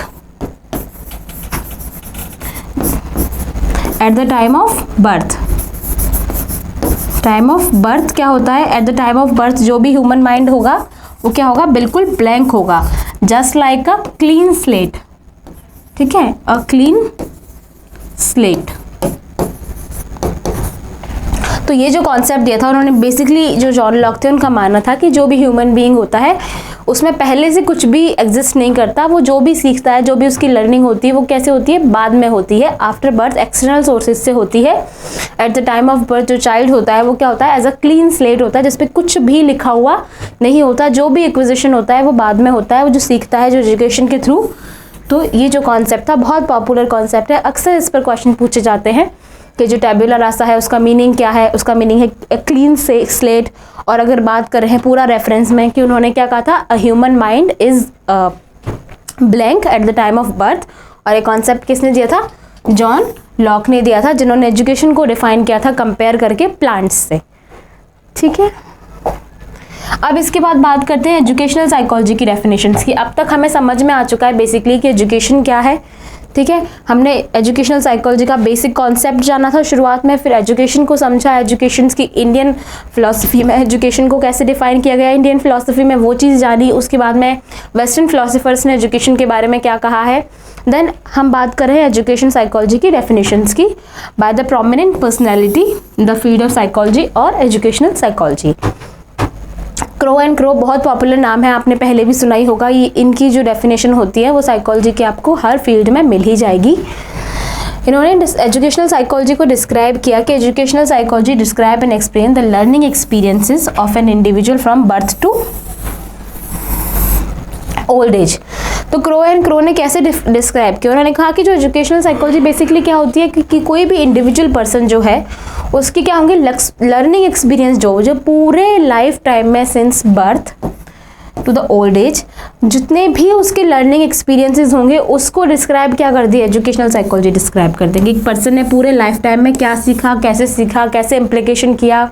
at the time of birth. Time of birth क्या होता है, at the time of birth जो भी ह्यूमन माइंड होगा वो क्या होगा, बिल्कुल ब्लैंक होगा, just like a clean slate. ठीक है, अ क्लीन स्लेट। तो ये जो कॉन्सेप्ट दिया था उन्होंने, बेसिकली जो जॉन लॉक थे उनका मानना था कि जो भी ह्यूमन बीइंग होता है उसमें पहले से कुछ भी एग्जिस्ट नहीं करता, वो जो भी सीखता है, जो भी उसकी लर्निंग होती है वो कैसे होती है, बाद में होती है, आफ्टर बर्थ एक्सटर्नल सोर्सेज से होती है। At the time of birth जो चाइल्ड होता है वो क्या होता है, एज अ क्लीन स्लेट होता है जिसपे कुछ भी लिखा हुआ नहीं होता, जो भी एक्विजिशन होता है वो बाद में होता है, वो जो सीखता है जो एजुकेशन के थ्रू। तो ये जो कॉन्सेप्ट था बहुत पॉपुलर कॉन्सेप्ट है, अक्सर इस पर क्वेश्चन पूछे जाते हैं कि जो टैबुला रासा है उसका मीनिंग क्या है, उसका मीनिंग है क्लीन स्लेट। और अगर बात कर रहे हैं पूरा रेफरेंस में कि उन्होंने क्या कहा था, a human mind is blank at the time of birth, और ये कॉन्सेप्ट किसने दिया था, जॉन लॉक ने दिया था, जिन्होंने एजुकेशन को डिफाइन किया था कंपेयर करके प्लांट्स से। ठीक है, अब इसके बाद बात करते हैं एजुकेशनल साइकोलॉजी की डेफिनेशंस की। अब तक हमें समझ में आ चुका है बेसिकली कि एजुकेशन क्या है। ठीक है, हमने एजुकेशनल साइकोलॉजी का बेसिक कॉन्सेप्ट जाना था शुरुआत में, फिर एजुकेशन को समझा, एजुकेशन की इंडियन फिलॉसफी में एजुकेशन को कैसे डिफाइन किया गया इंडियन फिलॉसफी में, वो चीज़ जानी। उसके बाद में वेस्टर्न फिलोसफर्स ने एजुकेशन के बारे में क्या कहा है। देन हम बात कर रहे हैं एजुकेशन साइकोलॉजी की डेफिनेशंस की, by the prominent personality in the field of psychology और educational psychology. Crow and Crow बहुत पॉपुलर नाम है, आपने पहले भी सुना ही होगा। ये इनकी जो डेफिनेशन होती है वो साइकोलॉजी की आपको हर फील्ड में मिल ही जाएगी। इन्होंने एजुकेशनल साइकोलॉजी को डिस्क्राइब किया कि educational psychology describe and explain the learning experiences of an individual from birth to old age. तो क्रो एंड क्रो ने कैसे डिस्क्राइब किया, उन्होंने कहा कि जो एजुकेशनल साइकोलॉजी बेसिकली क्या होती है कि कोई भी इंडिविजुअल पर्सन जो है उसकी क्या होंगे लर्निंग एक्सपीरियंस जो पूरे लाइफ टाइम में since birth to the old age जितने भी उसके लर्निंग एक्सपीरियंसेस होंगे उसको डिस्क्राइब क्या कर दिया, एजुकेशनल साइकोलॉजी डिस्क्राइब कर देंगे। एक पर्सन ने पूरे लाइफ टाइम में क्या सीखा, कैसे इम्प्लीकेशन किया,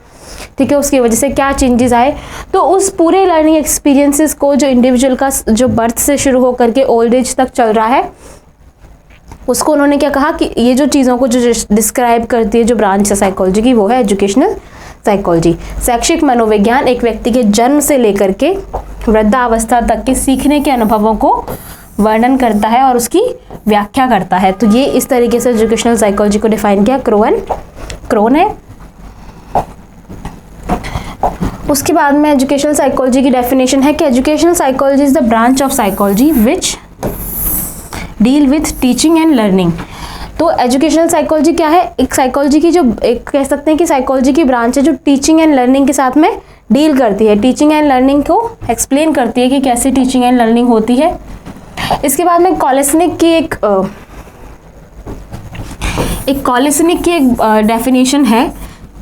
ठीक है, उसकी वजह से क्या चेंजेस आए। तो उस पूरे लर्निंग एक्सपीरियंसेस को जो इंडिविजुअल का जो बर्थ से शुरू होकर के ओल्ड एज तक चल रहा है उसको उन्होंने क्या कहा कि ये जो चीज़ों को जो डिस्क्राइब करती है जो ब्रांच है साइकोलॉजी की वो है एजुकेशनल साइकोलॉजी। शैक्षिक मनोविज्ञान एक व्यक्ति के जन्म से लेकर के वृद्धावस्था तक के सीखने के अनुभवों को वर्णन करता है और उसकी व्याख्या करता है। तो ये इस तरीके से एजुकेशनल साइकोलॉजी को डिफाइन किया क्रो ने। उसके बाद में एजुकेशनल साइकोलॉजी की डेफिनेशन है कि educational psychology is the branch of psychology which deal with teaching and learning. तो एजुकेशनल साइकोलॉजी क्या है, एक साइकोलॉजी की जो एक कह सकते हैं कि साइकोलॉजी की ब्रांच है जो टीचिंग एंड लर्निंग के साथ में डील करती है, टीचिंग एंड लर्निंग को एक्सप्लेन करती है कि कैसे टीचिंग एंड लर्निंग होती है। इसके बाद में कॉलेसनिक की एक डेफिनेशन है,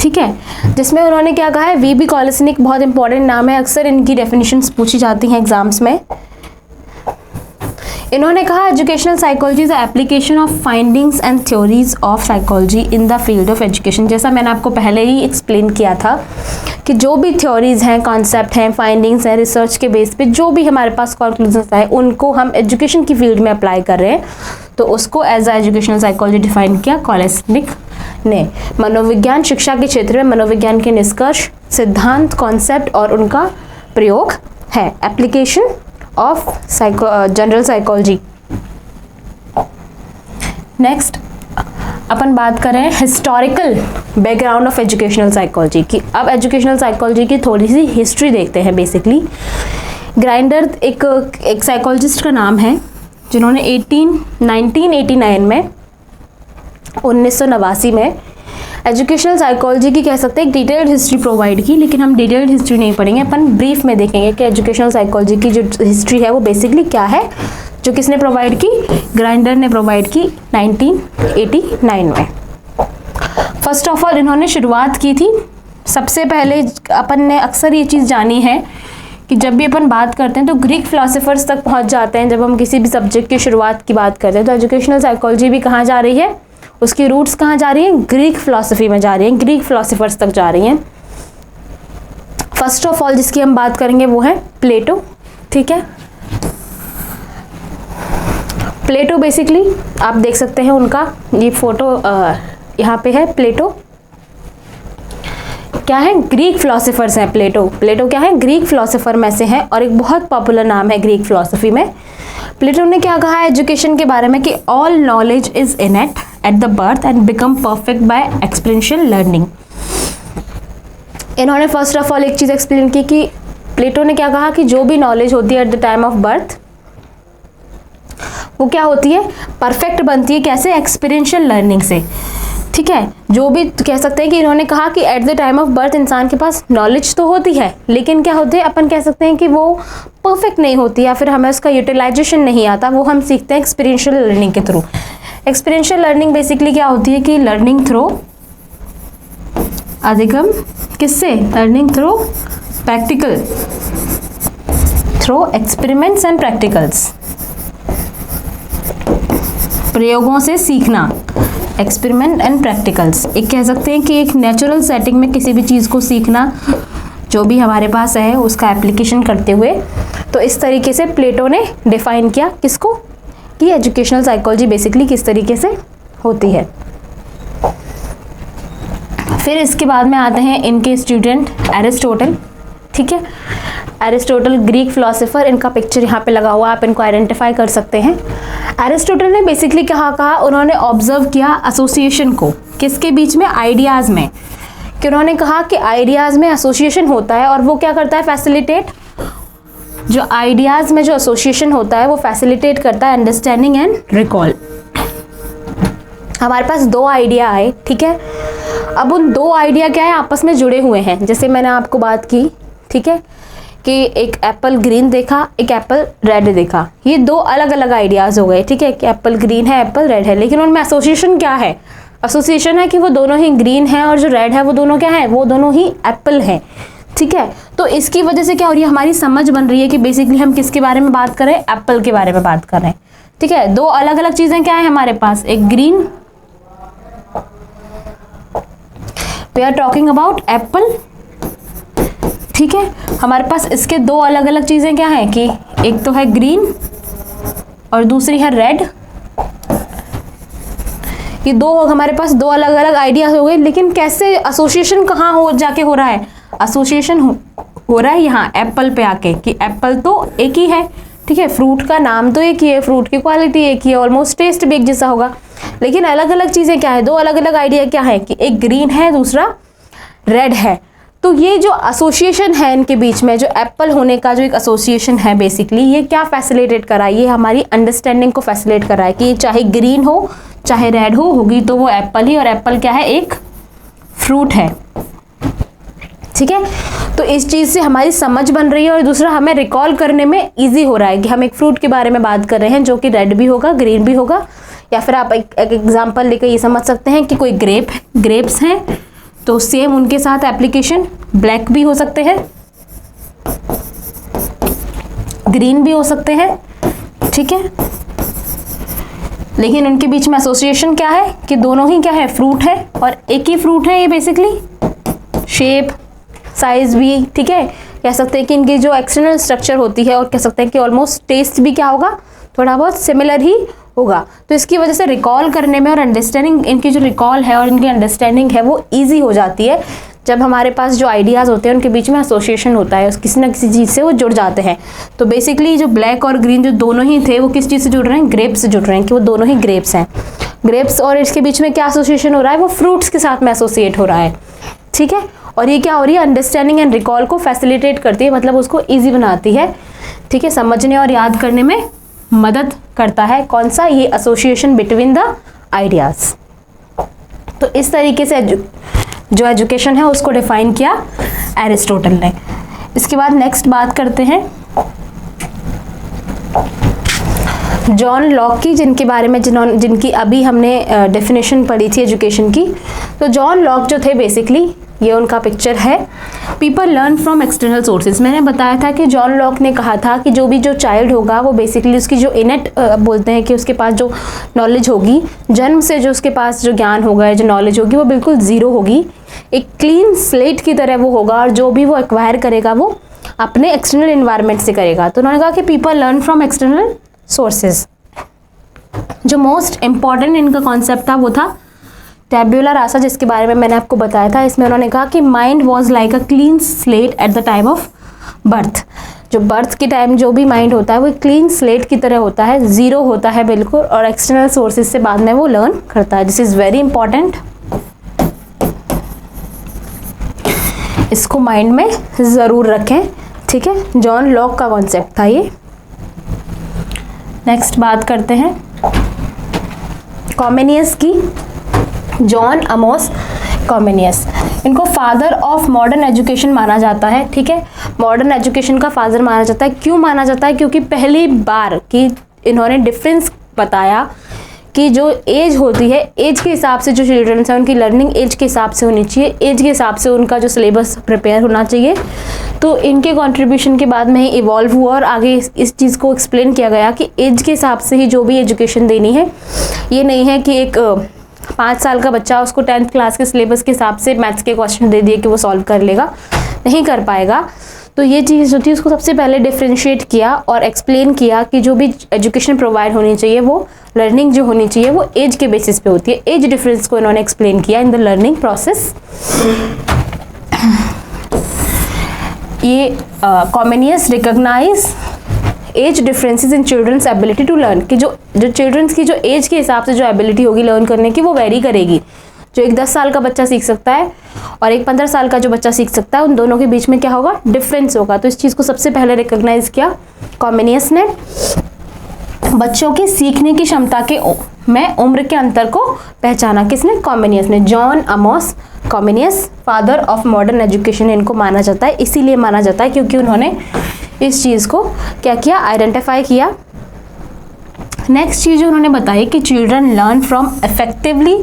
ठीक है, जिसमें उन्होंने क्या कहा है, वी कॉलेसनिक बहुत इंपॉर्टेंट नाम है, अक्सर इनकी डेफिनेशंस पूछी जाती हैं एग्जाम्स में। इन्होंने कहा educational psychology is application of findings and theories of psychology in the field of education. जैसा मैंने आपको पहले ही एक्सप्लेन किया था कि जो भी थ्योरीज हैं, कॉन्सेप्ट हैं, फाइंडिंग्स हैं, रिसर्च के बेस पे जो भी हमारे पास कॉन्क्लूजन्स है उनको हम एजुकेशन की फील्ड में अप्लाई कर रहे हैं, तो उसको as a educational psychology define किया कॉलेसनिक ने। मनोविज्ञान शिक्षा के क्षेत्र में मनोविज्ञान के निष्कर्ष, सिद्धांत, कॉन्सेप्ट और उनका प्रयोग है, application of general psychology. Next अपन बात करें historical background of educational psychology की। अब एजुकेशनल साइकोलॉजी की थोड़ी सी हिस्ट्री देखते हैं। बेसिकली ग्राइंडर एक साइकोलॉजिस्ट का नाम है जिन्होंने 1989 में 1989 में एजुकेशनल साइकोलॉजी की कह सकते हैं एक डिटेल्ड हिस्ट्री प्रोवाइड की, लेकिन हम डिटेल्ड हिस्ट्री नहीं पढ़ेंगे, अपन ब्रीफ में देखेंगे कि एजुकेशनल साइकोलॉजी की जो हिस्ट्री है वो बेसिकली क्या है, जो किसने प्रोवाइड की, ग्राइंडर ने प्रोवाइड की 1989 में। फर्स्ट ऑफ ऑल इन्होंने शुरुआत की थी, सबसे पहले अपन ने अक्सर ये चीज़ जानी है कि जब भी अपन बात करते हैं तो ग्रीक फिलोसफर्स तक पहुंच जाते हैं। जब हम किसी भी सब्जेक्ट की शुरुआत की बात करते हैं तो एजुकेशनल साइकोलॉजी भी कहाँ जा रही है, उसकी रूट्स कहाँ जा रही हैं, ग्रीक फिलोसफी में जा रही हैं, ग्रीक फिलोसफर्स तक जा रही हैं। फर्स्ट ऑफ ऑल जिसकी हम बात करेंगे वो है प्लेटो, ठीक है। प्लेटो बेसिकली आप देख सकते हैं उनका ये फोटो यहाँ पे है। प्लेटो क्या है, ग्रीक फिलोसफर्स हैं। प्लेटो क्या है, ग्रीक फिलोसफर में से है और एक बहुत पॉपुलर नाम है ग्रीक फिलोसफी में। प्लेटो ने क्या कहा है एजुकेशन के बारे में कि all knowledge is innate at the birth and become perfect by experiential learning. इन्होंने फर्स्ट ऑफ ऑल एक चीज़ एक्सप्लेन की कि प्लेटो ने क्या कहा कि जो भी नॉलेज होती है at the time of birth वो क्या होती है, परफेक्ट बनती है। कैसे? एक्सपीरियंशियल लर्निंग से। ठीक है, जो भी कह सकते हैं कि इन्होंने कहा कि at the time of birth इंसान के पास नॉलेज तो होती है, लेकिन क्या होती है, अपन कह सकते हैं कि वो परफेक्ट नहीं होती या फिर हमें उसका यूटिलाइजेशन नहीं आता, वो हम सीखते हैं एक्सपीरियंशियल लर्निंग के थ्रू। एक्सपीरियंशियल लर्निंग बेसिकली क्या होती है कि लर्निंग थ्रू अधिगम, किससे? Learning through practical, through experiments and practicals, प्रयोगों से सीखना, एक्सपेरिमेंट एंड प्रैक्टिकल्स। एक कह सकते हैं कि एक नेचुरल सेटिंग में किसी भी चीज़ को सीखना, जो भी हमारे पास है उसका एप्लीकेशन करते हुए। तो इस तरीके से प्लेटो ने डिफाइन किया किसको, कि एजुकेशनल साइकोलॉजी बेसिकली किस तरीके से होती है। फिर इसके बाद में आते हैं इनके स्टूडेंट एरिस्टोटल। ठीक है, एरिस्टोटल ग्रीक फिलोसोफर, इनका पिक्चर यहाँ पे लगा हुआ, आप इनको आइडेंटिफाई कर सकते हैं। एरिस्टोटल ने बेसिकली कहा उन्होंने ऑब्जर्व किया एसोसिएशन को, किसके बीच में? आइडियाज़ में। कि उन्होंने कहा कि आइडियाज़ में एसोसिएशन होता है और वो क्या करता है? फैसिलिटेट, जो आइडियाज़ में जो एसोसिएशन होता है वो फैसिलिटेट करता है अंडरस्टैंडिंग एंड रिकॉल। हमारे पास दो आइडिया आए, ठीक है, अब उन दो आइडिया क्या है? आपस में जुड़े हुए हैं। जैसे मैंने आपको बात की, ठीक है, कि एक एप्पल ग्रीन देखा, एक एप्पल रेड देखा, ये दो अलग अलग आइडियाज़ हो गए। ठीक है, कि एप्पल ग्रीन है, एप्पल रेड है, लेकिन उनमें एसोसिएशन क्या है? एसोसिएशन है कि वो दोनों ही ग्रीन है और जो रेड है वो दोनों क्या है? वो दोनों ही एप्पल है। ठीक है, तो इसकी वजह से क्या हो रही है? हमारी समझ बन रही है कि बेसिकली हम किसके बारे में बात कर रहे हैं? एप्पल के बारे में बात कर रहे हैं। ठीक है, दो अलग अलग चीज़ें क्या है हमारे पास? एक green, we are talking about apple. ठीक है, हमारे पास इसके दो अलग अलग चीज़ें क्या हैं कि एक तो है ग्रीन और दूसरी है रेड। ये दो हमारे पास दो अलग अलग आइडियाज हो गए, लेकिन कैसे एसोसिएशन कहाँ हो जाके हो रहा है? एसोसिएशन हो रहा है यहाँ एप्पल पे आके, कि एप्पल तो एक ही है। ठीक है, फ्रूट का नाम तो एक ही है, फ्रूट की क्वालिटी एक ही है, ऑलमोस्ट टेस्ट भी एक जैसा होगा, लेकिन अलग अलग चीज़ें क्या है? दो अलग अलग आइडिया क्या है कि एक ग्रीन है, दूसरा रेड है। तो ये जो एसोसिएशन है इनके बीच में, जो एप्पल होने का जो एक एसोसिएशन है बेसिकली, ये क्या फैसिलिटेट करा है? ये हमारी अंडरस्टैंडिंग को फैसिलिटेट करा है कि चाहे ग्रीन हो चाहे रेड हो, होगी तो वो एप्पल ही, और एप्पल क्या है? एक फ्रूट है। ठीक है, तो इस चीज़ से हमारी समझ बन रही है और दूसरा हमें रिकॉल करने में ईजी हो रहा है कि हम एक फ्रूट के बारे में बात कर रहे हैं जो कि रेड भी होगा, ग्रीन भी होगा। या फिर आप एक एग्जाम्पल लेकर ये समझ सकते हैं कि कोई ग्रेप्स हैं तो सेम उनके साथ एप्लीकेशन ब्लैक भी हो सकते हैं, ग्रीन भी हो सकते हैं। ठीक है, लेकिन उनके बीच में एसोसिएशन क्या है कि दोनों ही क्या है? फ्रूट है, और एक ही फ्रूट है ये बेसिकली, शेप साइज भी। ठीक है, कह सकते हैं कि इनकी जो एक्सटर्नल स्ट्रक्चर होती है और कह सकते हैं कि ऑलमोस्ट टेस्ट भी क्या होगा? थोड़ा बहुत सिमिलर ही होगा। तो इसकी वजह से रिकॉल करने में और अंडरस्टैंडिंग, इनकी जो रिकॉल है और इनकी अंडरस्टैंडिंग है वो ईजी हो जाती है जब हमारे पास जो आइडियाज़ होते हैं उनके बीच में एसोसिएशन होता है, किसी ना किसी चीज़ से वो जुड़ जाते हैं। तो बेसिकली जो ब्लैक और ग्रीन जो दोनों ही थे वो किस चीज़ से जुड़ रहे हैं? ग्रेप्स से जुड़ रहे हैं, कि वो दोनों ही ग्रेप्स हैं। ग्रेप्स और इसके बीच में क्या एसोसिएशन हो रहा है? वो फ्रूट्स के साथ में एसोसिएट हो रहा है। ठीक है, और ये क्या हो रही है? अंडरस्टैंडिंग एंड रिकॉल को फैसिलिटेट करती है, मतलब उसको ईजी बनाती है। ठीक है, समझने और याद करने में मदद करता है। कौन सा? ये एसोसिएशन बिटवीन द आइडियाज़। तो इस तरीके से जो एजुकेशन है उसको डिफाइन किया एरिस्टोटल ने। इसके बाद नेक्स्ट बात करते हैं जॉन लॉक की, जिनके बारे में जिनकी अभी हमने डेफिनेशन पढ़ी थी एजुकेशन की। तो जॉन लॉक जो थे बेसिकली, ये उनका पिक्चर है, people learn from external sources. मैंने बताया था कि जॉन लॉक ने कहा था कि जो चाइल्ड होगा वो बेसिकली उसकी जो इनेट बोलते हैं कि उसके पास जो नॉलेज होगी, जन्म से जो उसके पास जो ज्ञान होगा, जो नॉलेज होगी, वो बिल्कुल ज़ीरो होगी, एक क्लीन स्लेट की तरह वो होगा, और जो भी वो एक्वायर करेगा वो अपने एक्सटर्नल इन्वायरमेंट से करेगा। तो उन्होंने कहा कि people learn from external sources. जो मोस्ट इम्पॉर्टेंट इनका कॉन्सेप्ट था वो था टैब्यूला रासा, जिसके बारे में मैंने आपको बताया था। इसमें उन्होंने कहा कि mind was like a clean slate at the time of birth. जो बर्थ के टाइम जो भी माइंड होता है वो क्लीन स्लेट की तरह होता है, ज़ीरो होता है बिल्कुल, और एक्सटर्नल सोर्सेज से बाद में वो लर्न करता है। दिस इज़ वेरी इंपॉर्टेंट, इसको माइंड में ज़रूर रखें। ठीक है, जॉन लॉक का कॉन्सेप्ट था ये। नेक्स्ट बात करते हैं कॉमेनियस की। जॉन अमोस कॉमेनियस, इनको फादर ऑफ मॉडर्न एजुकेशन माना जाता है। ठीक है, मॉडर्न एजुकेशन का फादर माना जाता है। क्यों माना जाता है? क्योंकि पहली बार कि इन्होंने डिफरेंस बताया कि जो एज होती है, एज के हिसाब से जो चिल्ड्रंस हैं उनकी लर्निंग एज के हिसाब से होनी चाहिए, एज के हिसाब से उनका जो सिलेबस प्रिपेयर होना चाहिए। तो इनके कंट्रीब्यूशन के बाद में ही इवॉल्व हुआ और आगे इस चीज़ को एक्सप्लेन किया गया कि एज के हिसाब से ही जो भी एजुकेशन देनी है। ये नहीं है कि एक 5 साल का बच्चा उसको 10th क्लास के सिलेबस के हिसाब से मैथ्स के क्वेश्चन दे दिए कि वो सॉल्व कर लेगा, नहीं कर पाएगा। तो ये चीज़ जो थी उसको सबसे पहले डिफ्रेंशिएट किया और एक्सप्लेन किया कि जो भी एजुकेशन प्रोवाइड होनी चाहिए, वो लर्निंग जो होनी चाहिए वो एज के बेसिस पे होती है। एज डिफरेंस को इन्होंने एक्सप्लेन किया इन द लर्निंग प्रोसेस। ये Comenius recognise age differences in childrens ability to learn, कि जो चिल्ड्रंस की जो एज के हिसाब से जो एबिलिटी होगी लर्न करने की वो वेरी करेगी। जो एक 10 साल का बच्चा सीख सकता है और एक 15 साल का जो बच्चा सीख सकता है, उन दोनों के बीच में क्या होगा? डिफरेंस होगा। तो इस चीज़ को सबसे पहले रिकॉग्नाइज किया कॉमेनियस ने। बच्चों की सीखने की क्षमता के में उम्र के अंतर को पहचाना। किसने? कॉमेनियस ने। John Amos Comenius, father of modern education, इनको माना जाता है। इसीलिए माना जाता है क्योंकि उन्होंने इस चीज़ को क्या किया? आइडेंटिफाई किया। नेक्स्ट चीज़ उन्होंने बताई कि children learn from effectively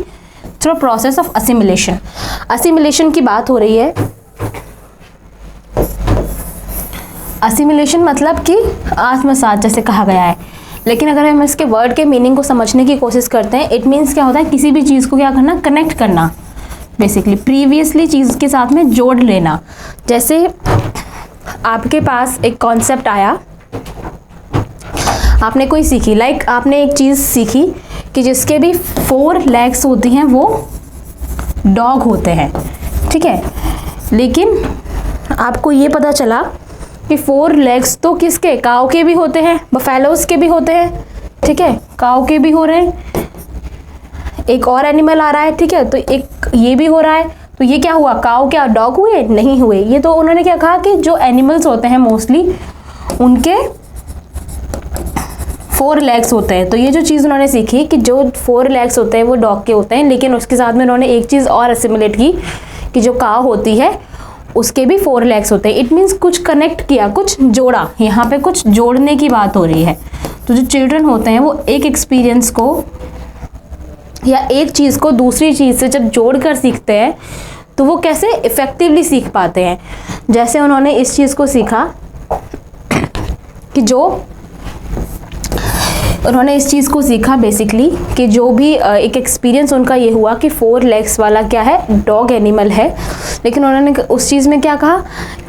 through process of assimilation. Assimilation की बात हो रही है। असिमिलेशन मतलब कि आत्मसात जैसे कहा गया है, लेकिन अगर हम इसके वर्ड के मीनिंग को समझने की कोशिश करते हैं, इट मीन्स क्या होता है? किसी भी चीज़ को क्या करना? कनेक्ट करना, बेसिकली प्रीवियसली चीज़ के साथ में जोड़ लेना। जैसे आपके पास एक कॉन्सेप्ट आया, आपने कोई सीखी, लाइक आपने एक चीज़ सीखी कि जिसके भी 4 लेग्स होती हैं वो डॉग होते हैं। ठीक है, लेकिन आपको ये पता चला कि 4 लेग्स तो किसके? काऊ के भी होते हैं, बफेलोज के भी होते हैं। ठीक है, काऊ के भी हो रहे हैं, एक और एनिमल आ रहा है। ठीक है, तो एक ये भी हो रहा है। तो ये क्या हुआ? काऊ क्या डॉग हुए? नहीं हुए। ये तो उन्होंने क्या कहा कि जो एनिमल्स होते हैं मोस्टली उनके 4 लेग्स होते हैं। तो ये जो चीज़ उन्होंने सीखी कि जो 4 लेग्स होते हैं वो डॉग के होते हैं, लेकिन उसके साथ में उन्होंने एक चीज़ और असिमुलेट की कि जो काऊ होती है उसके भी 4 लेग्स होते हैं। इट मीन्स कुछ कनेक्ट किया, कुछ जोड़ा। यहाँ पे कुछ जोड़ने की बात हो रही है। तो जो चिल्ड्रन होते हैं वो एक एक्सपीरियंस को या एक चीज़ को दूसरी चीज़ से जब जोड़ कर सीखते हैं तो वो कैसे इफ़ेक्टिवली सीख पाते हैं। जैसे उन्होंने इस चीज़ को सीखा कि उन्होंने इस चीज़ को सीखा बेसिकली कि जो भी एक एक्सपीरियंस उनका ये हुआ कि 4 लेग्स वाला क्या है? डॉग एनिमल है। लेकिन उन्होंने उस चीज़ में क्या कहा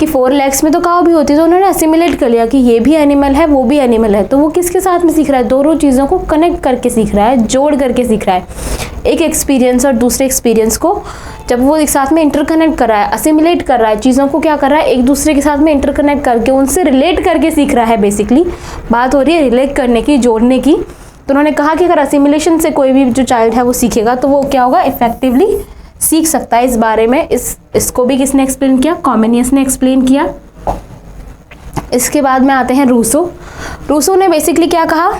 कि 4 लेग्स में तो काऊ भी होती है। तो उन्होंने असिमुलेट कर लिया कि ये भी एनिमल है, वो भी एनिमल है। तो वो किसके साथ में सीख रहा है? दोनों चीज़ों को कनेक्ट करके सीख रहा है, जोड़ करके सीख रहा है। एक एक्सपीरियंस और दूसरे एक्सपीरियंस को जब वो एक साथ में इंटरकनेक्ट कर रहा है, असिमुलेट कर रहा है, चीज़ों को क्या कर रहा है? एक दूसरे के साथ में इंटरकनेक्ट करके उनसे रिलेट करके सीख रहा है। बेसिकली बात हो रही है रिलेट करने की, जोड़ने की। तो उन्होंने कहा कि अगर असिमुलेशन से कोई भी जो चाइल्ड है वो सीखेगा तो वो क्या होगा? इफेक्टिवली सीख सकता है। इस बारे में इसको भी किसने एक्सप्लेन किया? कॉमेनियस ने एक्सप्लेन किया। इसके बाद में आते हैं रूसो। रूसो ने बेसिकली क्या कहा?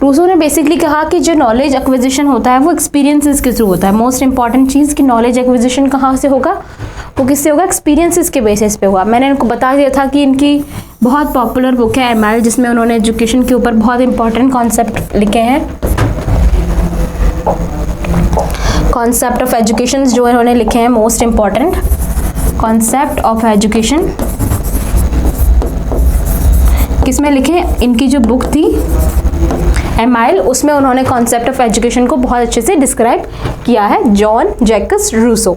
रूसो ने बेसिकली कहा कि जो नॉलेज एक्विजिशन होता है वो एक्सपीरियंसेस के थ्रू होता है। मोस्ट इंपॉर्टेंट चीज़ कि नॉलेज एक्विजिशन कहाँ से होगा? वो किससे होगा? एक्सपीरियंसेस के बेसिस पे होगा। मैंने इनको बता दिया था कि इनकी बहुत पॉपुलर बुक है एमआईएल, जिसमें उन्होंने एजुकेशन के ऊपर बहुत इंपॉर्टेंट कॉन्सेप्ट लिखे हैं। कॉन्सेप्ट ऑफ एजुकेशन जो इन्होंने लिखे हैं, most important concept of education किसमें लिखे? इनकी जो बुक थी एमआईएल, उसमें उन्होंने कॉन्सेप्ट ऑफ एजुकेशन को बहुत अच्छे से डिस्क्राइब किया है, जॉन जैकस रूसो।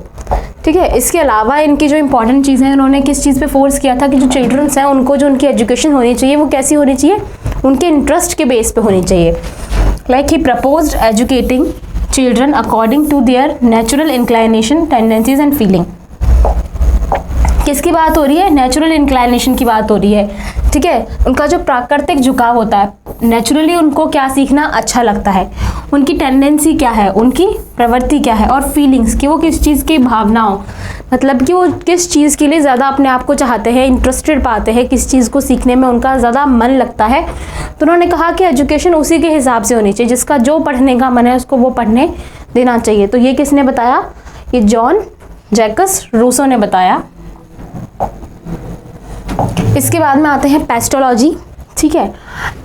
ठीक है, इसके अलावा इनकी जो इंपॉर्टेंट चीज़ें हैं, उन्होंने किस चीज़ पे फोर्स किया था कि जो चिल्ड्रंस हैं उनको जो उनकी एजुकेशन होनी चाहिए वो कैसी होनी चाहिए? उनके इंटरेस्ट के बेस पे होनी चाहिए। Like he proposed educating children according to their natural inclination, tendencies and feeling. किसकी बात हो रही है? नेचुरल इंक्लाइनेशन की बात हो रही है। ठीक है, उनका जो प्राकृतिक झुकाव होता है, नेचुरली उनको क्या सीखना अच्छा लगता है, उनकी टेंडेंसी क्या है, उनकी प्रवृत्ति क्या है, और फीलिंग्स कि वो किस चीज़ की भावनाओं, मतलब कि वो किस चीज़ के लिए ज़्यादा अपने आप को चाहते हैं, इंटरेस्टेड पाते हैं, किस चीज़ को सीखने में उनका ज़्यादा मन लगता है। तो उन्होंने कहा कि एजुकेशन उसी के हिसाब से होनी चाहिए, जिसका जो पढ़ने का मन है उसको वो पढ़ने देना चाहिए। तो ये किसने बताया? ये जॉन जैकस रूसो ने बताया। इसके बाद में आते हैं पेस्टोलॉजी। ठीक है,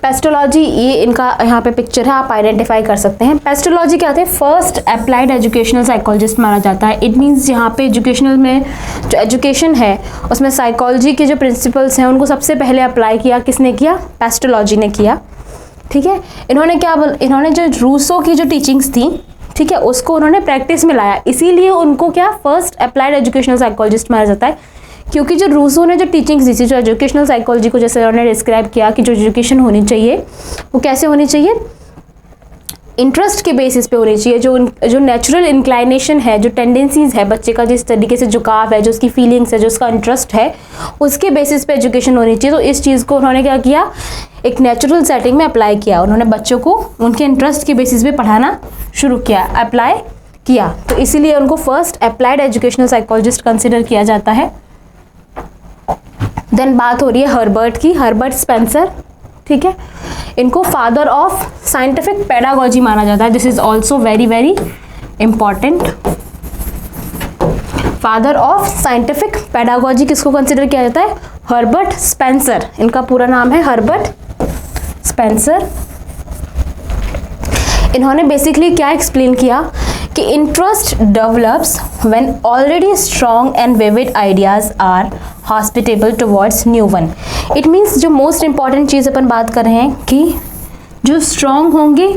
पेस्टोलॉजी, ये इनका यहाँ पे पिक्चर है, आप आइडेंटिफाई कर सकते हैं। पेस्टोलॉजी क्या होता है? फर्स्ट अप्लाइड एजुकेशनल साइकोलॉजिस्ट माना जाता है। इट मीन्स यहाँ पे एजुकेशनल में जो एजुकेशन है उसमें साइकोलॉजी के जो प्रिंसिपल्स हैं उनको सबसे पहले अप्लाई किया किसने किया? पेस्टोलॉजी ने किया। ठीक है, इन्होंने जो रूसो की जो टीचिंग्स थी, ठीक है, उसको उन्होंने प्रैक्टिस में लाया, इसीलिए उनको क्या फर्स्ट अप्लाइड एजुकेशनल साइकोलॉजिस्ट माना जाता है। क्योंकि जो रूसो ने जो टीचिंग्स दी थी, जो एजुकेशनल साइकोलॉजी को जैसे उन्होंने डिस्क्राइब किया कि जो एजुकेशन होनी चाहिए वो कैसे होनी चाहिए? इंटरेस्ट के बेसिस पे होनी चाहिए। जो नेचुरल इंक्लाइनेशन है, जो टेंडेंसीज है बच्चे का, जिस तरीके से झुकाव है, जो उसकी फीलिंग्स है, जो उसका इंटरेस्ट है, उसके बेसिस पे एजुकेशन होनी चाहिए। तो इस चीज़ को उन्होंने क्या किया? एक नेचुरल सेटिंग में अप्लाई किया। उन्होंने बच्चों को उनके इंटरेस्ट के बेसिस पे पढ़ाना शुरू किया, अप्लाई किया। तो इसीलिए उनको first applied educational psychologist consider किया जाता है। देन बात हो रही है हर्बर्ट की, हर्बर्ट स्पेंसर। ठीक है, इनको फादर ऑफ साइंटिफिक पेडागोजी माना जाता है। This is also very very important. Father of scientific pedagogy किसको कंसिडर किया जाता है? Herbert Spencer. इनका पूरा नाम है हर्बर्ट स्पेंसर। इन्होंने बेसिकली क्या एक्सप्लेन किया कि interest develops when already strong and vivid ideas are hospitable towards new one. It means जो मोस्ट इंपॉर्टेंट चीज़ अपन बात कर रहे हैं कि जो स्ट्रॉन्ग होंगे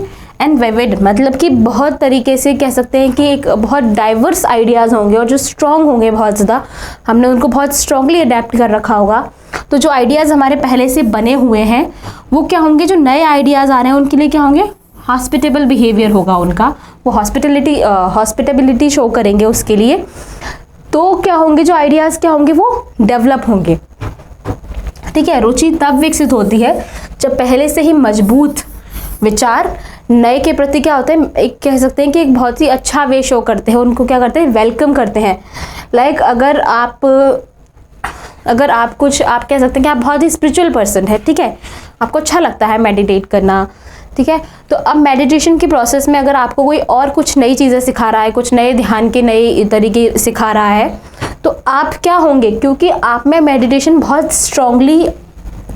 एंड विविड, मतलब कि बहुत तरीके से कह सकते हैं कि एक बहुत डाइवर्स आइडियाज़ होंगे, और जो स्ट्रॉन्ग होंगे बहुत ज़्यादा, हमने उनको बहुत स्ट्रॉन्गली अडेप्ट कर रखा होगा। तो जो आइडियाज़ हमारे पहले से बने हुए हैं वो क्या होंगे? जो नए आइडियाज़ आ रहे हैं उनके लिए क्या होंगे? हॉस्पिटेबल बिहेवियर होगा उनका, वो हॉस्पिटेबिलिटी शो करेंगे उसके लिए। तो क्या होंगे? जो आइडियाज़ क्या होंगे? वो डेवलप होंगे। ठीक है, रुचि तब विकसित होती है जब पहले से ही मजबूत विचार नए के प्रति क्या होते हैं, एक कह सकते हैं कि एक बहुत ही अच्छा वे शो करते हैं, उनको क्या करते हैं? वेलकम करते हैं। लाइक अगर आप कह सकते हैं कि आप बहुत ही स्पिरिचुअल पर्सन है, ठीक है, आपको अच्छा लगता है मेडिटेट करना, ठीक है, तो अब मेडिटेशन के प्रोसेस में अगर आपको कोई और कुछ नई चीज़ें सिखा रहा है, कुछ नए ध्यान के नए तरीके सिखा रहा है, तो आप क्या होंगे? क्योंकि आप में मेडिटेशन बहुत स्ट्रांगली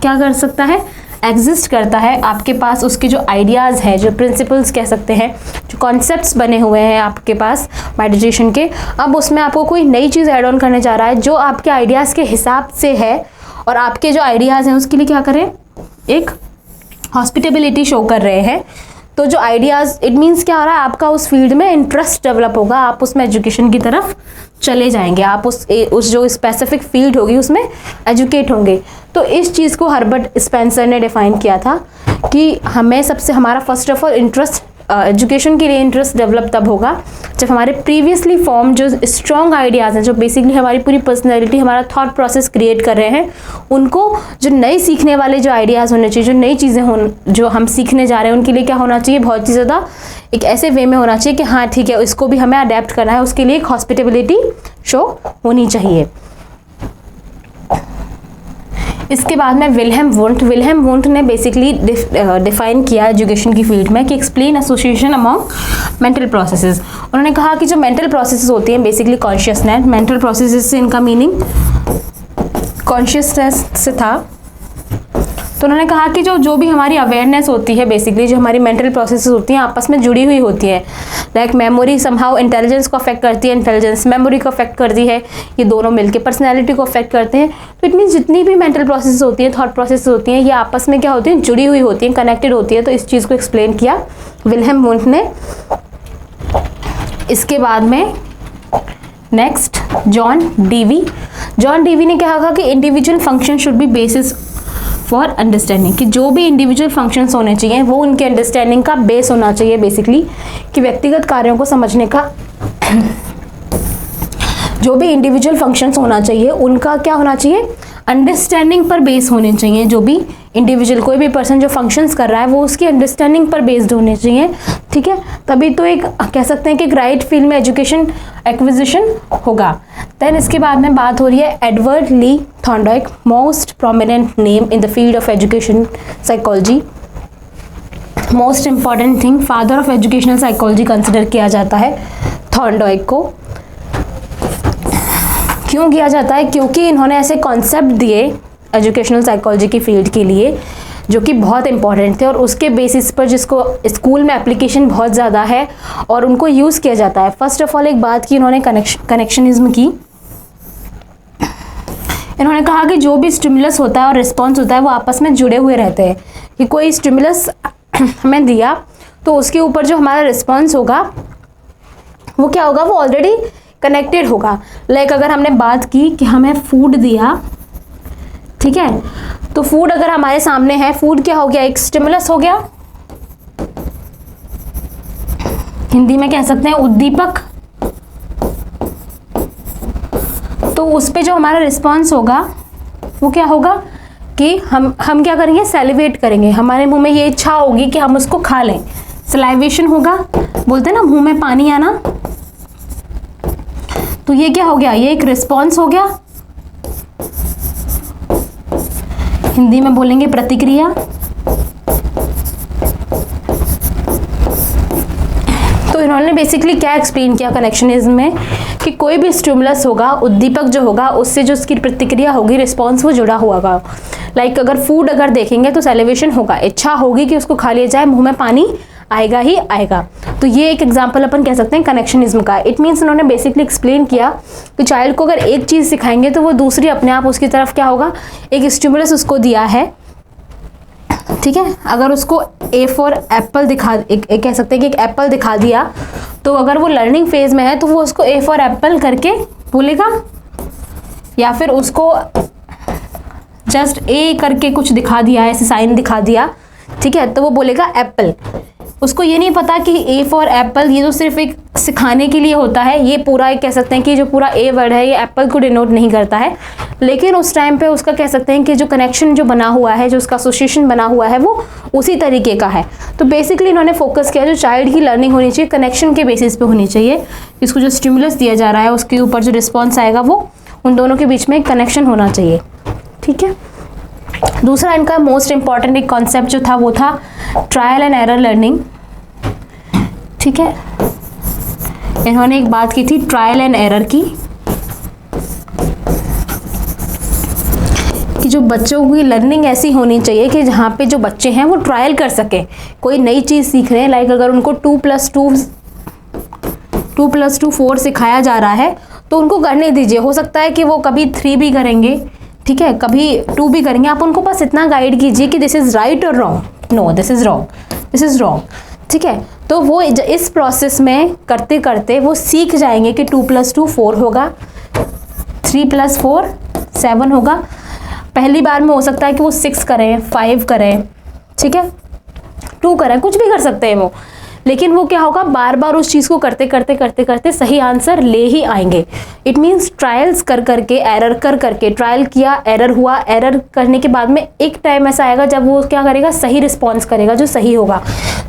क्या कर सकता है? एग्जिस्ट करता है। आपके पास उसके जो आइडियाज़ हैं, जो प्रिंसिपल्स कह सकते हैं, जो कॉन्सेप्ट्स बने हुए हैं आपके पास मेडिटेशन के, अब उसमें आपको कोई नई चीज़ ऐड ऑन करने जा रहा है जो आपके आइडियाज़ के हिसाब से है, और आपके जो आइडियाज़ हैं उसके लिए क्या करें? एक हॉस्पिटेबिलिटी शो कर रहे हैं। तो जो आइडियाज़, इट मीन्स क्या हो रहा है? आपका उस फील्ड में इंटरेस्ट डेवलप होगा, आप उसमें एजुकेशन की तरफ चले जाएंगे, आप उस जो स्पेसिफिक फील्ड होगी उसमें एजुकेट होंगे। तो इस चीज़ को हर्बर्ट स्पेंसर ने डिफाइन किया था कि हमारा first of all interest, education के लिए इंटरेस्ट डेवलप तब होगा जब हमारे प्रीवियसली फॉर्म जो स्ट्रॉन्ग आइडियाज़ हैं, जो बेसिकली हमारी पूरी पर्सनैलिटी, हमारा थॉट प्रोसेस क्रिएट कर रहे हैं, उनको जो नए सीखने वाले जो आइडियाज़ होने चाहिए, जो नई चीज़ें जो हम सीखने जा रहे हैं, उनके लिए क्या होना चाहिए? बहुत ही ज़्यादा एक ऐसे वे में होना चाहिए कि हाँ ठीक है, इसको भी हमें अडेप्ट करना है, उसके लिए एक हॉस्पिटेबिलिटी शो होनी चाहिए। इसके बाद में विल्हेम वुंट ने बेसिकली डिफाइन किया एजुकेशन की फील्ड में कि explain association among mental processes. उन्होंने कहा कि जो मेंटल प्रोसेसेस होती हैं, बेसिकली कॉन्शियसनेस, मेंटल प्रोसेसेस से इनका मीनिंग कॉन्शियसनेस से था। तो उन्होंने कहा कि जो भी हमारी अवेयरनेस होती है, बेसिकली जो हमारी मेंटल प्रोसेसेस होती हैं आपस में जुड़ी हुई होती हैं। लाइक मेमोरी समहाउ इंटेलिजेंस को अफेक्ट करती है, इंटेलिजेंस मेमोरी को अफेक्ट करती है, ये दोनों मिलकर पर्सनैलिटी को अफेक्ट करते हैं। तो इट मीन्स जितनी भी मेंटल प्रोसेस होती हैं, थॉट प्रोसेस होती हैं, ये आपस में क्या होती हैं? जुड़ी हुई होती हैं, कनेक्टेड होती है। तो इस चीज़ को एक्सप्लेन किया विल्हेम वुंट ने। इसके बाद में नेक्स्ट जॉन डीवी ने कहा कि individual function should be basis for understanding, कि जो भी इंडिविजुअल फंक्शंस होने चाहिए वो उनके अंडरस्टैंडिंग का बेस होना चाहिए, बेसिकली कि व्यक्तिगत कार्यों को समझने का जो भी इंडिविजुअल फंक्शंस होना चाहिए उनका क्या होना चाहिए? अंडरस्टैंडिंग पर बेस होने चाहिए जो भी इंडिविजुअल, कोई भी पर्सन जो फंक्शंस कर रहा है वो उसकी अंडरस्टैंडिंग पर बेस्ड होने चाहिए, ठीक है, तभी तो एक कह सकते हैं कि एक राइट फील्ड में एजुकेशन एक्विजिशन होगा। देन इसके बाद में बात हो रही है Edward Lee Thorndike, most prominent name in the field of education psychology, most important thing, father of educational psychology consider किया जाता है थॉर्नडाइक को। क्यों किया जाता है? क्योंकि इन्होंने ऐसे कॉन्सेप्ट दिए एजुकेशनल साइकोलॉजी की फील्ड के लिए जो कि बहुत इंपॉर्टेंट थे और उसके बेसिस पर जिसको स्कूल में एप्लीकेशन बहुत ज़्यादा है और उनको यूज़ किया जाता है। फर्स्ट ऑफ ऑल एक बात की इन्होंने कनेक्शनिज्म की। इन्होंने कहा कि जो भी स्टिमुलस होता है और रिस्पॉन्स होता है वो आपस में जुड़े हुए रहते हैं, कि कोई स्टिमुलस हमें दिया तो उसके ऊपर जो हमारा रिस्पॉन्स होगा वो क्या होगा, वो ऑलरेडी कनेक्टेड होगा। लाइक अगर हमने बात की कि हमें फूड दिया, ठीक है, तो फूड अगर हमारे सामने है, फूड क्या हो गया, एक स्टिमुलस हो गया, हिंदी में कह सकते हैं उद्दीपक। तो उस पे जो हमारा रिस्पॉन्स होगा वो क्या होगा कि हम क्या करेंगे, सैलिवेट करेंगे, हमारे मुंह में ये इच्छा होगी कि हम उसको खा लें, सलाइवेशन होगा, बोलते हैं ना मुंह में पानी आना। तो ये क्या हो गया, ये एक रिस्पॉन्स हो गया, हिंदी में बोलेंगे प्रतिक्रिया। तो इन्होंने बेसिकली क्या एक्सप्लेन किया कनेक्शनिज्म में कि कोई भी स्टिमुलस होगा, उद्दीपक जो होगा, उससे जो उसकी प्रतिक्रिया होगी, रिस्पॉन्स वो जुड़ा हुआ होगा। लाइक अगर फूड अगर देखेंगे तो सैलिवेशन होगा, इच्छा होगी कि उसको खा लिया जाए, मुंह में पानी आएगा ही आएगा। तो ये एक एग्जांपल अपन कह सकते हैं कनेक्शनिज्म का। इट मीन्स उन्होंने बेसिकली एक्सप्लेन किया कि चाइल्ड को अगर एक चीज़ सिखाएंगे तो वो दूसरी अपने आप उसकी तरफ क्या होगा, एक स्टिमुलस उसको दिया है, ठीक है, अगर उसको ए फॉर एप्पल दिखा, एक कह सकते हैं कि एक एप्पल दिखा दिया, तो अगर वो लर्निंग फेज में है तो वो उसको ए फॉर एप्पल करके बोलेगा, या फिर उसको जस्ट ए करके कुछ दिखा दिया, ऐसे साइन दिखा दिया, ठीक है, तो वो बोलेगा एप्पल। उसको ये नहीं पता कि ए फॉर एप्पल ये तो सिर्फ एक सिखाने के लिए होता है, ये पूरा एक कह सकते हैं कि जो पूरा ए वर्ड है ये एप्पल को डिनोट नहीं करता है, लेकिन उस टाइम पे उसका कह सकते हैं कि जो कनेक्शन जो बना हुआ है, जो उसका एसोसिएशन बना हुआ है वो उसी तरीके का है। तो बेसिकली इन्होंने फोकस किया जो चाइल्ड की लर्निंग होनी चाहिए कनेक्शन के बेसिस पे होनी चाहिए, इसको जो स्टिमुलस दिया जा रहा है उसके ऊपर जो रिस्पॉन्स आएगा वो उन दोनों के बीच में कनेक्शन होना चाहिए, ठीक है। दूसरा इनका मोस्ट इंपॉर्टेंट एक कॉन्सेप्ट जो था वो था ट्रायल एंड एरर लर्निंग, ठीक है। इन्होंने एक बात की थी ट्रायल एंड एरर की, कि जो बच्चों की लर्निंग ऐसी होनी चाहिए कि जहाँ पे जो बच्चे हैं वो ट्रायल कर सकें, कोई नई चीज़ सीख रहे हैं। लाइक अगर उनको 2+2 4 सिखाया जा रहा है तो उनको करने दीजिए, हो सकता है कि वो कभी 3 भी करेंगे, ठीक है, कभी 2 भी करेंगे, आप उनको बस इतना गाइड कीजिए कि दिस इज़ राइट और wrong, no this is wrong, this is wrong, ठीक है। तो वो इस प्रोसेस में करते करते वो सीख जाएंगे कि 2+2 4 होगा, 3+4 7 होगा। पहली बार में हो सकता है कि वो 6 करें, 5 करें, ठीक है, 2 करें, कुछ भी कर सकते हैं वो, लेकिन वो क्या होगा, बार बार उस चीज़ को करते करते करते करते सही आंसर ले ही आएंगे। इट मीन्स ट्रायल्स कर करके, एरर कर करके, ट्रायल किया, एरर हुआ, एरर करने के बाद में एक टाइम ऐसा आएगा जब वो क्या करेगा, सही रिस्पॉन्स करेगा जो सही होगा।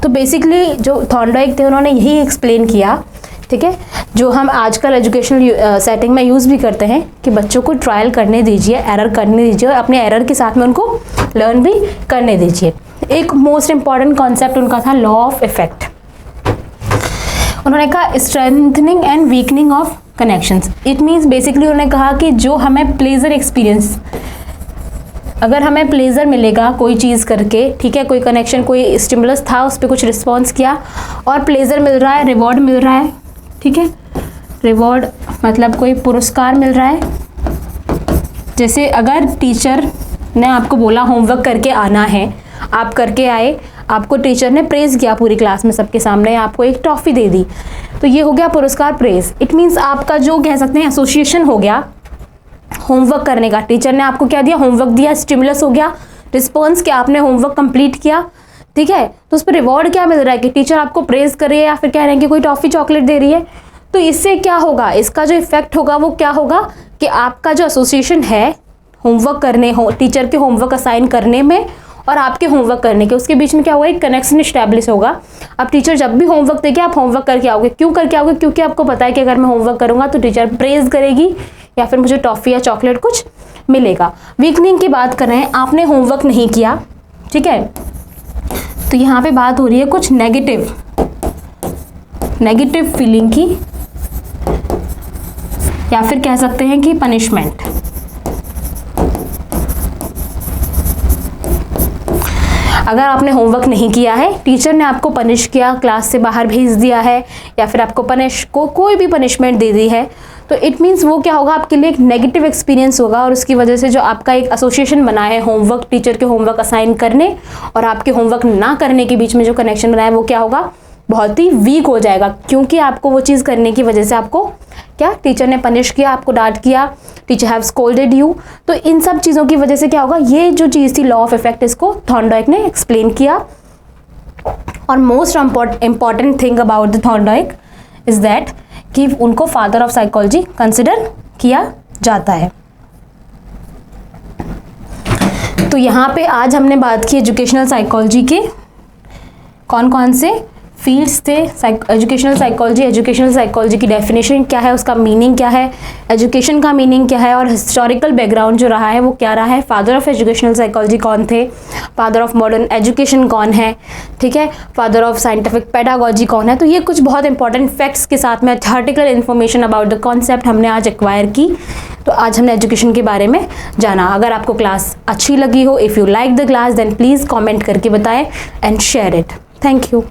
तो बेसिकली जो थॉर्नडाइक थे उन्होंने यही एक्सप्लेन किया, ठीक है, जो हम आजकल एजुकेशनल सेटिंग में यूज़ भी करते हैं कि बच्चों को ट्रायल करने दीजिए, एरर करने दीजिए और अपने एरर के साथ में उनको लर्न भी करने दीजिए। एक मोस्ट इंपॉर्टेंट कॉन्सेप्ट उनका था लॉ ऑफ इफेक्ट। उन्होंने कहा strengthening and weakening of connections. It means basically उन्होंने कहा कि जो हमें प्लेजर एक्सपीरियंस, अगर हमें प्लेजर मिलेगा कोई चीज़ करके, ठीक है, कोई कनेक्शन, कोई स्टिमुलस था, उस पर कुछ रिस्पॉन्स किया और प्लेजर मिल रहा है, रिवॉर्ड मिल रहा है, ठीक है, रिवॉर्ड मतलब कोई पुरस्कार मिल रहा है। जैसे अगर टीचर ने आपको बोला होमवर्क करके आना है, आप करके आए, आपको टीचर ने प्रेज़ किया पूरी क्लास में सबके सामने, आपको एक ट्रॉफी दे दी, तो ये हो गया पुरस्कार, प्रेज़। इट मीन्स आपका जो कह सकते हैं एसोसिएशन हो गया होमवर्क करने का, टीचर ने आपको क्या दिया, होमवर्क दिया, स्टिमुलस हो गया, रिस्पॉन्स क्या, आपने होमवर्क कंप्लीट किया, ठीक है, तो उस पर रिवॉर्ड क्या मिल रहा है कि टीचर आपको प्रेज़ कर रही है या फिर कह रहे हैं कि कोई टॉफ़ी चॉकलेट दे रही है। तो इससे क्या होगा, इसका जो इफेक्ट होगा वो क्या होगा कि आपका जो एसोसिएशन है होमवर्क करने, टीचर के होमवर्क असाइन करने में और आपके होमवर्क करने के, उसके बीच में क्या होगा, एक कनेक्शन इस्टेब्लिश होगा। अब टीचर जब भी होमवर्क देगी आप होमवर्क करके आओगे। क्यों करके आओगे? क्योंकि आपको पता है कि अगर मैं होमवर्क करूंगा तो टीचर प्रेज करेगी या फिर मुझे टॉफी या चॉकलेट कुछ मिलेगा। वीकनिंग की बात कर रहे हैं, आपने होमवर्क नहीं किया, ठीक है, तो यहाँ पे बात हो रही है कुछ नेगेटिव फीलिंग की, या फिर कह सकते हैं कि पनिशमेंट। अगर आपने होमवर्क नहीं किया है, टीचर ने आपको पनिश किया, क्लास से बाहर भेज दिया है, या फिर आपको कोई भी पनिशमेंट दे दी है, तो इट मीन्स वो क्या होगा, आपके लिए एक नेगेटिव एक्सपीरियंस होगा। और उसकी वजह से जो आपका एक एसोसिएशन बना है होमवर्क, टीचर के होमवर्क असाइन करने और आपके होमवर्क ना करने के बीच में जो कनेक्शन बना है वो क्या होगा, बहुत ही वीक हो जाएगा। क्योंकि आपको वो चीज़ करने की वजह से आपको क्या, टीचर ने पनिश किया, आपको डांट किया, टीचर हैव स्कोल्डेड यू। तो इन सब चीज़ों की वजह से क्या होगा, ये जो चीज़ थी लॉ ऑफ इफेक्ट, इसको थॉर्नडाइक ने एक्सप्लेन किया। और most important thing about the Thorndike is that कि उनको फादर ऑफ साइकोलॉजी कंसिडर किया जाता है। तो यहाँ पे आज हमने बात की एजुकेशनल साइकोलॉजी के कौन कौन से फील्ड्स थे। एजुकेशनल साइकोलॉजी की डेफिनेशन क्या है, उसका मीनिंग क्या है, एजुकेशन का मीनिंग क्या है, और हिस्टोरिकल बैकग्राउंड जो रहा है वो क्या रहा है, फादर ऑफ एजुकेशनल साइकोलॉजी कौन थे, फादर ऑफ मॉडर्न एजुकेशन कौन है, ठीक है, फादर ऑफ साइंटिफिक पेडागोजी कौन है। तो ये कुछ बहुत इंपॉर्टेंट फैक्ट्स के साथ में article information about the concept हमने आज एक्वायर की। तो आज हमने एजुकेशन के बारे में जाना। अगर आपको क्लास अच्छी लगी हो, if you like the class then please comment करके बताएं and share it. Thank you.